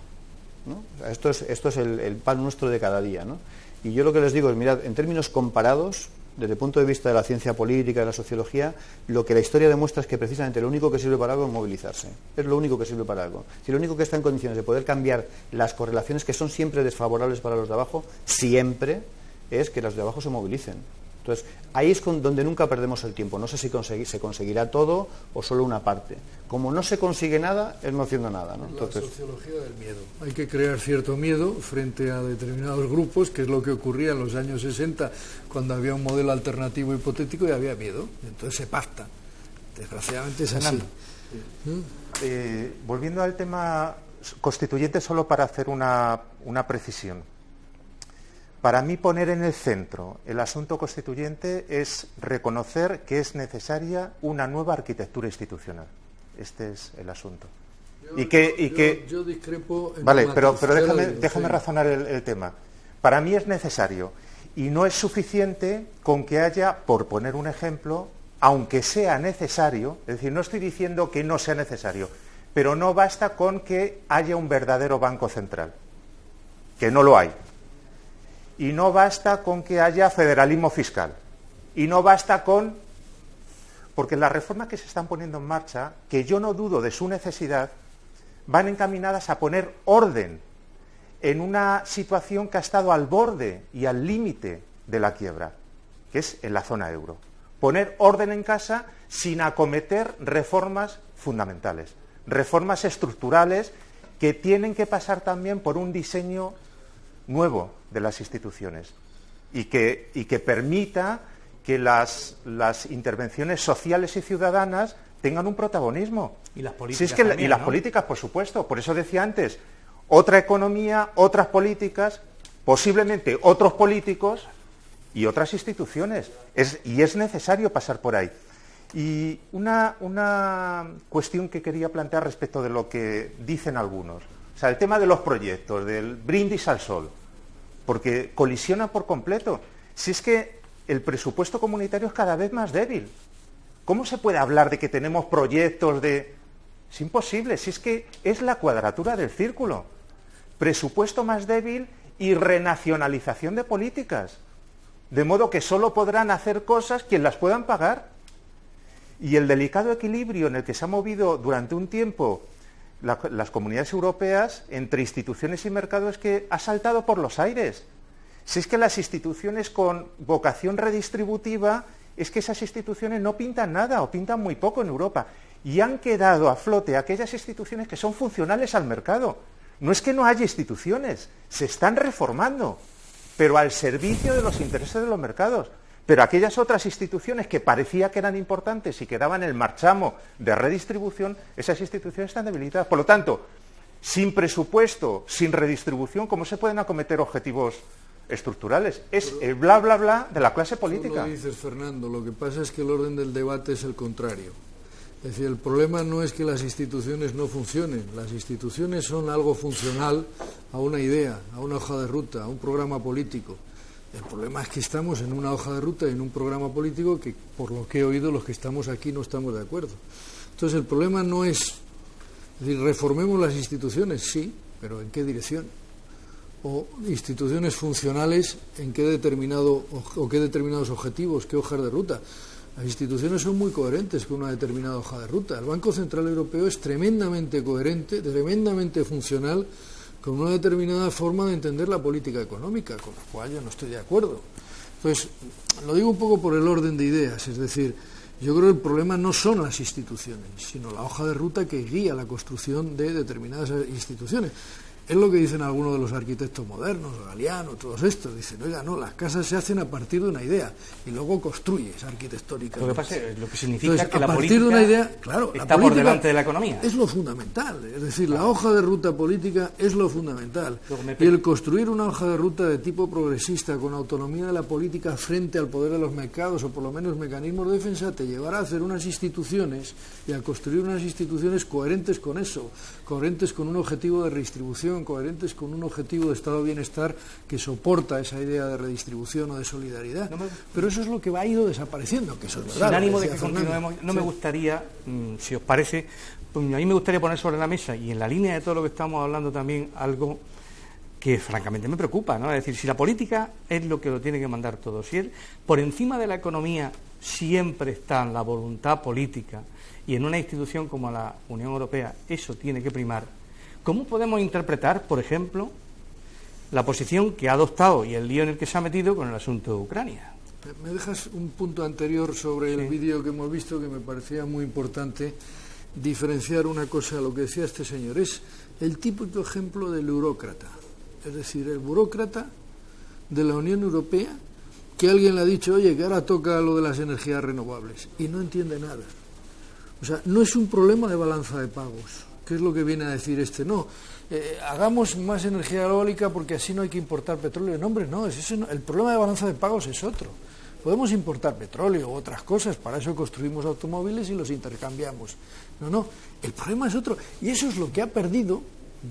¿no? Esto es el pan nuestro de cada día, ¿no? Y yo lo que les digo es, mirad, en términos comparados, desde el punto de vista de la ciencia política, de la sociología, lo que la historia demuestra es que precisamente lo único que sirve para algo es movilizarse. Es lo único que sirve para algo. Si lo único que está en condiciones de poder cambiar las correlaciones que son siempre desfavorables para los de abajo, siempre es que los de abajo se movilicen. Entonces, ahí es donde nunca perdemos el tiempo. No sé si se conseguirá todo o solo una parte. Como no se consigue nada, es no haciendo nada, ¿no? Entonces, la sociología del miedo. Hay que crear cierto miedo frente a determinados grupos, que es lo que ocurría en los años 60, cuando había un modelo alternativo hipotético y había miedo. Entonces se pacta. Desgraciadamente es así. Volviendo al tema constituyente, solo para hacer una precisión. Para mí, poner en el centro el asunto constituyente es reconocer que es necesaria una nueva arquitectura institucional. Este es el asunto. Yo discrepo en vale, pero déjame razonar el tema. Para mí es necesario y no es suficiente con que haya, por poner un ejemplo, aunque sea necesario, es decir, no estoy diciendo que no sea necesario, pero no basta con que haya un verdadero banco central, que no lo hay. Y no basta con que haya federalismo fiscal. Y no basta con... Porque las reformas que se están poniendo en marcha, que yo no dudo de su necesidad, van encaminadas a poner orden en una situación que ha estado al borde y al límite de la quiebra, que es en la zona euro. Poner orden en casa sin acometer reformas fundamentales, reformas estructurales que tienen que pasar también por un diseño nuevo de las instituciones y que permita que las intervenciones sociales y ciudadanas tengan un protagonismo. Y las políticas también, las políticas, por supuesto. Por eso decía antes, otra economía, otras políticas, posiblemente otros políticos y otras instituciones. Y es necesario pasar por ahí. Y una cuestión que quería plantear respecto de lo que dicen algunos. O sea, el tema de los proyectos, del brindis al sol, porque colisiona por completo. Si es que el presupuesto comunitario es cada vez más débil. ¿Cómo se puede hablar de que tenemos proyectos de...? Es imposible, si es que es la cuadratura del círculo. Presupuesto más débil y renacionalización de políticas. de modo que solo podrán hacer cosas quien las puedan pagar. Y el delicado equilibrio en el que se ha movido durante un tiempo las comunidades europeas entre instituciones y mercado es que ha saltado por los aires. Si es que las instituciones con vocación redistributiva, es que esas instituciones no pintan nada o pintan muy poco en Europa. Y han quedado a flote aquellas instituciones que son funcionales al mercado. No es que no haya instituciones, se están reformando, pero al servicio de los intereses de los mercados. Pero aquellas otras instituciones que parecía que eran importantes y que daban el marchamo de redistribución, esas instituciones están debilitadas. Por lo tanto, sin presupuesto, sin redistribución, ¿cómo se pueden acometer objetivos estructurales? Es el bla, bla, bla de la clase política. Lo dices, Fernando, lo que pasa es que el orden del debate es el contrario. Es decir, el problema no es que las instituciones no funcionen, las instituciones son algo funcional a una idea, a una hoja de ruta, a un programa político. El problema es que estamos en una hoja de ruta y en un programa político que, por lo que he oído, los que estamos aquí no estamos de acuerdo. Entonces, el problema no es decir, reformemos las instituciones, sí, pero ¿en qué dirección? O instituciones funcionales, ¿en qué determinados objetivos, qué hojas de ruta? Las instituciones son muy coherentes con una determinada hoja de ruta. El Banco Central Europeo es tremendamente coherente, tremendamente funcional, con una determinada forma de entender la política económica, con la cual yo no estoy de acuerdo. Entonces, lo digo un poco por el orden de ideas, es decir, yo creo que el problema no son las instituciones, sino la hoja de ruta que guía la construcción de determinadas instituciones. Es lo que dicen algunos de los arquitectos modernos, Galeano, todos estos. Dicen, oiga, no, las casas se hacen a partir de una idea y luego construyes arquitectóricamente. Lo que significa entonces, que la política de una idea, claro, está por delante de la economía. Es lo fundamental. Es decir, la hoja de ruta política es lo fundamental. Y el construir una hoja de ruta de tipo progresista con autonomía de la política frente al poder de los mercados o por lo menos mecanismos de defensa te llevará a hacer unas instituciones y a construir unas instituciones coherentes con eso, coherentes con un objetivo de redistribución, coherentes con un objetivo de estado de bienestar que soporta esa idea de redistribución o de solidaridad. Pero eso es lo que ha ido desapareciendo, que eso es verdad. Sin ánimo de que continuemos, me gustaría, si os parece, a mí me gustaría poner sobre la mesa, y en la línea de todo lo que estamos hablando también, algo que francamente me preocupa, ¿no? Es decir, si la política es lo que lo tiene que mandar todo, si él, por encima de la economía siempre está la voluntad política, y en una institución como la Unión Europea eso tiene que primar, ¿cómo podemos interpretar, por ejemplo, la posición que ha adoptado y el lío en el que se ha metido con el asunto de Ucrania? Me dejas un punto anterior sobre el vídeo que hemos visto que me parecía muy importante diferenciar una cosa a lo que decía este señor. Es el típico ejemplo del burócrata, es decir, el burócrata de la Unión Europea que alguien le ha dicho, oye, que ahora toca lo de las energías renovables y no entiende nada. O sea, no es un problema de balanza de pagos. ¿Qué es lo que viene a decir este? No, hagamos más energía eólica porque así no hay que importar petróleo. No, hombre, no, el problema de balanza de pagos es otro. Podemos importar petróleo u otras cosas, para eso construimos automóviles y los intercambiamos. No, el problema es otro. Y eso es lo que ha perdido,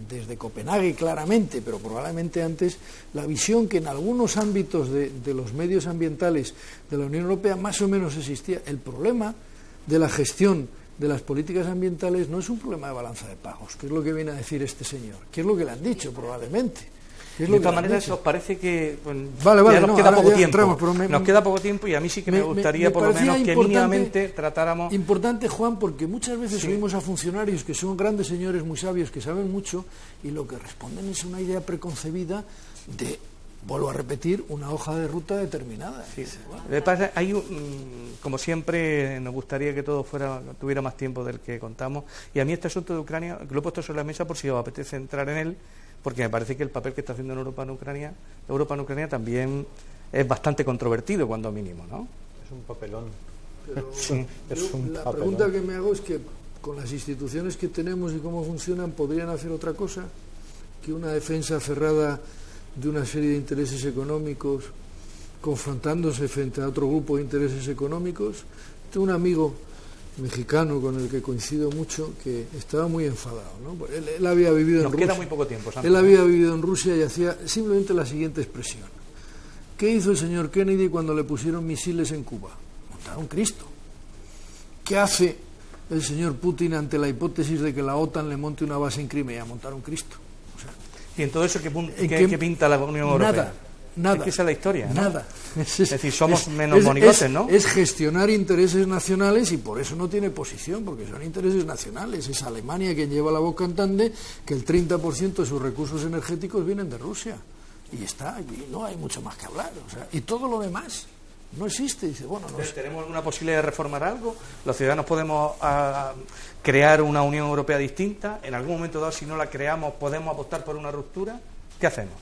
desde Copenhague claramente, pero probablemente antes, la visión que en algunos ámbitos de los medios ambientales de la Unión Europea más o menos existía. El problema de la gestión de las políticas ambientales no es un problema de balanza de pagos, que es lo que viene a decir este señor, que es lo que le han dicho probablemente. De todas maneras, ¿os parece que nos queda poco tiempo? Nos queda poco tiempo y a mí sí que me gustaría por lo menos que mínimamente tratáramos... Importante, Juan, porque muchas veces oímos a funcionarios que son grandes señores muy sabios, que saben mucho, y lo que responden es una idea preconcebida de, vuelvo a repetir, una hoja de ruta determinada. Sí. Hay como siempre, nos gustaría que todo tuviera más tiempo del que contamos, y a mí este asunto de Ucrania, lo he puesto sobre la mesa por si os apetece entrar en él, porque me parece que el papel que está haciendo Europa en Ucrania también es bastante controvertido, cuando mínimo, ¿no? Es un papelón. Pero, la pregunta que me hago es que con las instituciones que tenemos y cómo funcionan, ¿podrían hacer otra cosa que una defensa cerrada de una serie de intereses económicos confrontándose frente a otro grupo de intereses económicos? Tengo un amigo mexicano con el que coincido mucho que estaba muy enfadado, ¿no? Él había vivido en Rusia. Queda muy poco tiempo, Él había vivido en Rusia y hacía simplemente la siguiente expresión: ¿qué hizo el señor Kennedy cuando le pusieron misiles en Cuba? Montar un Cristo. ¿Qué hace el señor Putin ante la hipótesis de que la OTAN le monte una base en Crimea? Montar un Cristo. O sea, y en todo eso, ¿qué pinta la Unión Europea? Nada. Es que esa es la historia, ¿no? Nada. Es decir, somos menos monigotes, ¿no? Es gestionar intereses nacionales y por eso no tiene posición, porque son intereses nacionales. Es Alemania quien lleva la voz cantante que el 30% de sus recursos energéticos vienen de Rusia. Y está, y no hay mucho más que hablar. O sea, y todo lo demás no existe. Dice, bueno, no sé. ¿Tenemos alguna posibilidad de reformar algo? ¿Los ciudadanos podemos crear una Unión Europea distinta? ¿En algún momento dado, si no la creamos, podemos apostar por una ruptura? ¿Qué hacemos?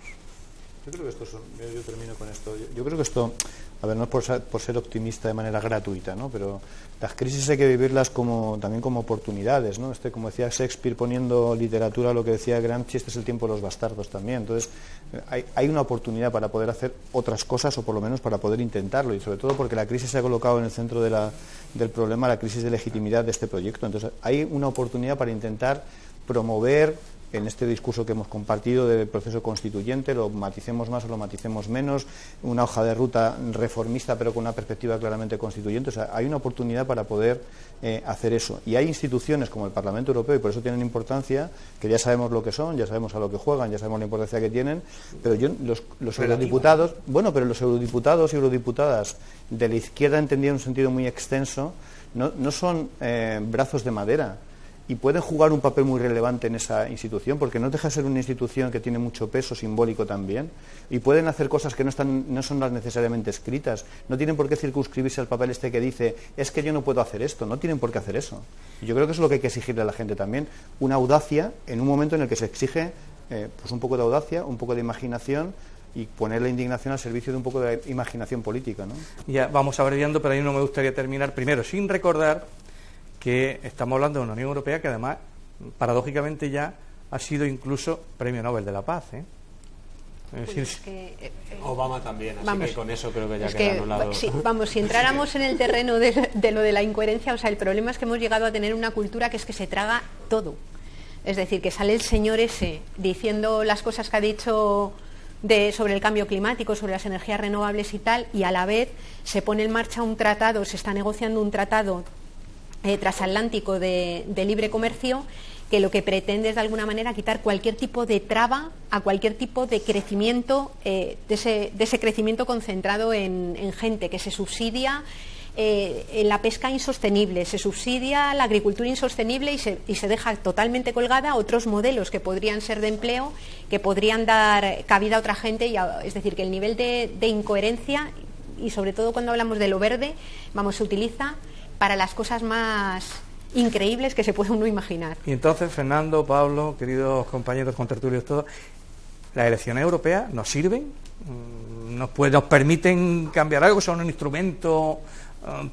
Yo creo que yo termino con esto. Yo creo que esto, a ver, no es por ser optimista de manera gratuita, ¿no? Pero las crisis hay que vivirlas también como oportunidades, ¿no? Como decía Shakespeare poniendo literatura a lo que decía Gramsci, este es el tiempo de los bastardos también. Entonces, hay una oportunidad para poder hacer otras cosas o por lo menos para poder intentarlo y sobre todo porque la crisis se ha colocado en el centro del problema, la crisis de legitimidad de este proyecto. Entonces, hay una oportunidad para intentar promover en este discurso que hemos compartido del proceso constituyente, lo maticemos más o lo maticemos menos, una hoja de ruta reformista pero con una perspectiva claramente constituyente. O sea, hay una oportunidad para poder hacer eso. Y hay instituciones como el Parlamento Europeo, y por eso tienen importancia, que ya sabemos lo que son, ya sabemos a lo que juegan, ya sabemos la importancia que tienen, pero los eurodiputados, pero los eurodiputados y eurodiputadas de la izquierda, entendido en un sentido muy extenso, no son brazos de madera. Y pueden jugar un papel muy relevante en esa institución, porque no deja de ser una institución que tiene mucho peso simbólico también, y pueden hacer cosas que no son las necesariamente escritas. No tienen por qué circunscribirse al papel que dice, es que yo no puedo hacer esto. No tienen por qué hacer eso. Y yo creo que eso es lo que hay que exigirle a la gente también. Una audacia en un momento en el que se exige pues un poco de audacia, un poco de imaginación, y poner la indignación al servicio de un poco de imaginación política, ¿no? Ya vamos abreviando, pero ahí no me gustaría terminar primero sin recordar que estamos hablando de una Unión Europea que además, paradójicamente ya ha sido incluso Premio Nobel de la Paz, ¿eh? Obama también, así que con eso creo que ya queda anulado. Si entráramos en el terreno de lo de la incoherencia, o sea, el problema es que hemos llegado a tener una cultura que es que se traga todo. Es decir, que sale el señor ese diciendo las cosas que ha dicho sobre el cambio climático, sobre las energías renovables y tal, y a la vez se pone en marcha un tratado, se está negociando un tratado transatlántico de libre comercio que lo que pretende es de alguna manera quitar cualquier tipo de traba a cualquier tipo de crecimiento, de ese crecimiento concentrado en gente, que se subsidia en la pesca insostenible, se subsidia la agricultura insostenible y se deja totalmente colgada otros modelos que podrían ser de empleo, que podrían dar cabida a otra gente, es decir, que el nivel de incoherencia, y sobre todo cuando hablamos de lo verde, se utiliza para las cosas más increíbles que se puede uno imaginar. Y entonces, Fernando, Pablo, queridos compañeros contertulios todos, ¿las elecciones europeas nos sirven? ¿Nos permiten cambiar algo? ¿Son un instrumento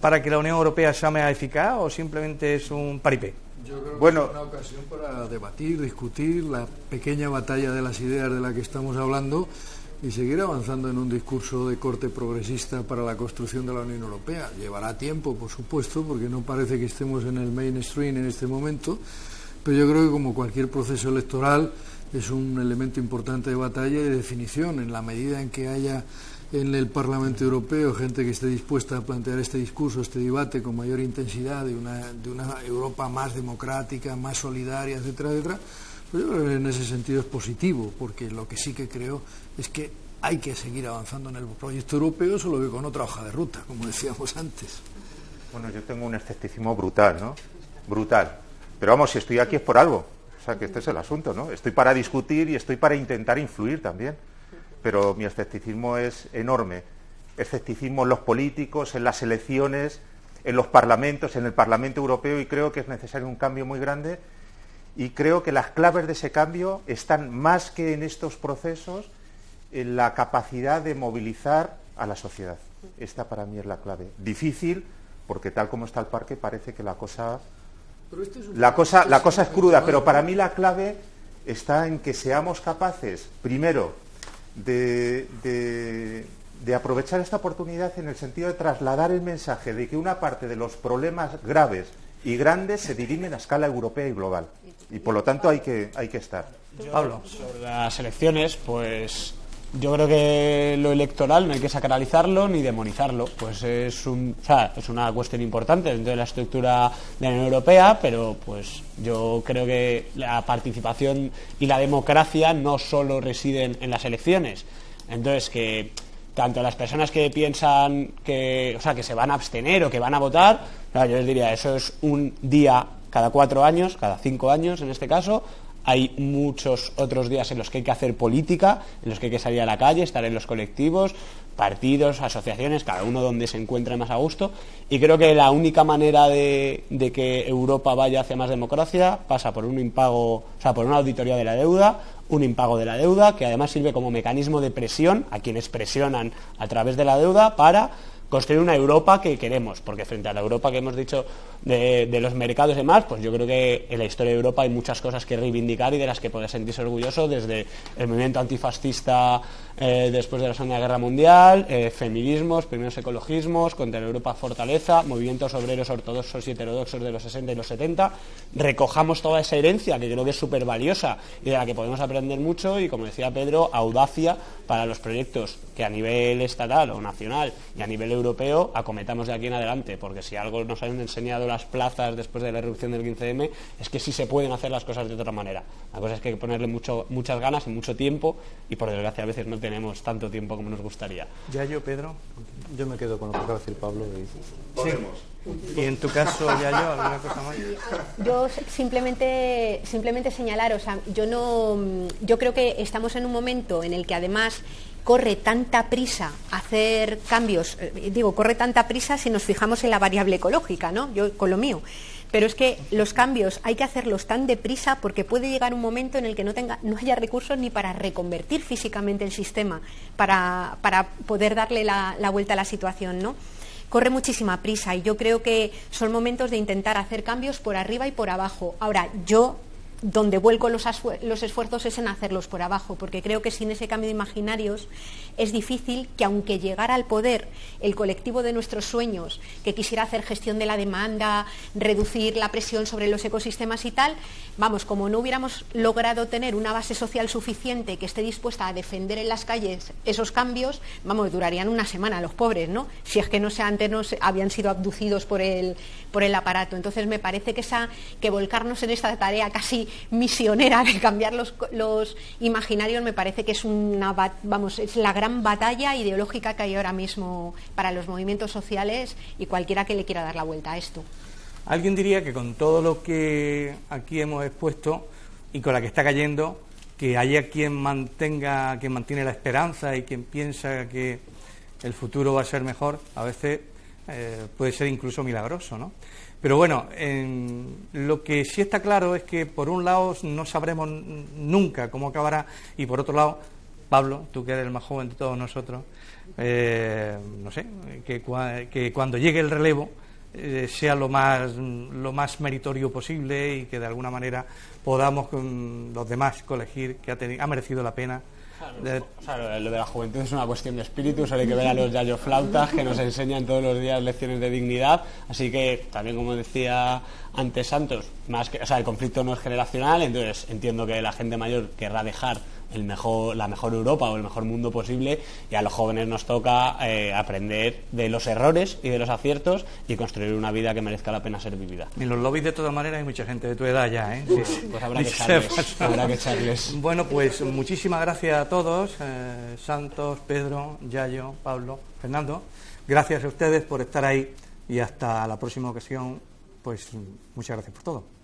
para que la Unión Europea sea más eficaz o simplemente es un paripé? Yo creo que es una ocasión para debatir, discutir la pequeña batalla de las ideas de la que estamos hablando y seguir avanzando en un discurso de corte progresista para la construcción de la Unión Europea. Llevará tiempo, por supuesto, porque no parece que estemos en el mainstream en este momento, pero yo creo que como cualquier proceso electoral es un elemento importante de batalla y de definición. En la medida en que haya en el Parlamento Europeo gente que esté dispuesta a plantear este discurso, este debate con mayor intensidad de una Europa más democrática, más solidaria, etcétera, etcétera, pues yo creo que en ese sentido es positivo, porque lo que sí que creo es que hay que seguir avanzando en el proyecto europeo, solo que con otra hoja de ruta, como decíamos antes. Bueno, yo tengo un escepticismo brutal, ¿no? Brutal. Pero vamos, si estoy aquí es por algo. O sea, que este es el asunto, ¿no? Estoy para discutir y estoy para intentar influir también. Pero mi escepticismo es enorme. Escepticismo en los políticos, en las elecciones, en los parlamentos, en el Parlamento Europeo, y creo que es necesario un cambio muy grande. Y creo que las claves de ese cambio están más que en estos procesos, en la capacidad de movilizar a la sociedad. Esta para mí es la clave. Difícil, porque tal como está el parque parece que la cosa es cruda, pero para mí la clave está en que seamos capaces, primero, de aprovechar esta oportunidad en el sentido de trasladar el mensaje de que una parte de los problemas graves y grandes se dirimen a escala europea y global. Y por lo tanto hay que estar. Pablo, sobre las elecciones, pues yo creo que lo electoral no hay que sacralizarlo ni demonizarlo, pues es una cuestión importante dentro de la estructura de la Unión Europea, pero pues yo creo que la participación y la democracia no solo residen en las elecciones. Entonces, que tanto las personas que piensan que se van a abstener o que van a votar, claro, yo les diría, eso es un día cada 4 años, cada 5 años en este caso. Hay muchos otros días en los que hay que hacer política, en los que hay que salir a la calle, estar en los colectivos, partidos, asociaciones, cada uno donde se encuentre más a gusto. Y creo que la única manera de que Europa vaya hacia más democracia pasa por un impago, por una auditoría de la deuda, un impago de la deuda, que además sirve como mecanismo de presión a quienes presionan a través de la deuda para construir una Europa que queremos, porque frente a la Europa que hemos dicho de los mercados y demás, pues yo creo que en la historia de Europa hay muchas cosas que reivindicar y de las que poder sentirse orgulloso, desde el movimiento antifascista después de la Segunda Guerra Mundial, feminismos, primeros ecologismos, contra la Europa fortaleza, movimientos obreros ortodoxos y heterodoxos de los 60 y los 70, recojamos toda esa herencia que creo que es súper valiosa y de la que podemos aprender mucho y, como decía Pedro, audacia para los proyectos que a nivel estatal o nacional y a nivel europeo acometamos de aquí en adelante, porque si algo nos han enseñado las plazas después de la erupción del 15M es que sí se pueden hacer las cosas de otra manera. La cosa es que hay que ponerle muchas ganas y mucho tiempo, y por desgracia a veces no tenemos tanto tiempo como nos gustaría. Yayo, Pedro. Yo me quedo con lo que acaba de decir Pablo. Sí. Y en tu caso, Yayo, ¿alguna cosa más? Yo simplemente señalar, yo creo que estamos en un momento en el que además corre tanta prisa hacer cambios, corre tanta prisa si nos fijamos en la variable ecológica, ¿no? Yo con lo mío. Pero es que los cambios hay que hacerlos tan deprisa porque puede llegar un momento en el que no haya recursos ni para reconvertir físicamente el sistema, para poder darle la vuelta a la situación, ¿no? Corre muchísima prisa y yo creo que son momentos de intentar hacer cambios por arriba y por abajo. Ahora, yo donde vuelco los esfuerzos es en hacerlos por abajo, porque creo que sin ese cambio de imaginarios es difícil que, aunque llegara al poder el colectivo de nuestros sueños, que quisiera hacer gestión de la demanda, reducir la presión sobre los ecosistemas y tal, como no hubiéramos logrado tener una base social suficiente que esté dispuesta a defender en las calles esos cambios, durarían una semana los pobres, ¿no? Si es que antes no habían sido abducidos por el aparato. Entonces me parece que volcarnos en esta tarea casi misionera de cambiar los imaginarios me parece que es es la gran batalla ideológica que hay ahora mismo para los movimientos sociales y cualquiera que le quiera dar la vuelta a esto. Alguien diría que con todo lo que aquí hemos expuesto y con la que está cayendo, que haya quien mantiene la esperanza y quien piensa que el futuro va a ser mejor, a veces puede ser incluso milagroso, ¿no? Pero bueno, lo que sí está claro es que por un lado no sabremos nunca cómo acabará y por otro lado, Pablo, tú que eres el más joven de todos nosotros, no sé, que cuando llegue el relevo sea lo más meritorio posible y que de alguna manera podamos con los demás colegir que ha merecido la pena. Lo de la juventud es una cuestión de espíritu, solo hay que ver a los Yayo Flautas que nos enseñan todos los días lecciones de dignidad, así que también, como decía antes Santos, el conflicto no es generacional, entonces entiendo que la gente mayor querrá dejar la mejor Europa o el mejor mundo posible, y a los jóvenes nos toca aprender de los errores y de los aciertos y construir una vida que merezca la pena ser vivida. En los lobbies, de todas maneras, hay mucha gente de tu edad ya, ¿eh? Sí. Pues habrá que echarles. Bueno, pues muchísimas gracias a todos, Santos, Pedro, Yayo, Pablo, Fernando. Gracias a ustedes por estar ahí y hasta la próxima ocasión. Pues muchas gracias por todo.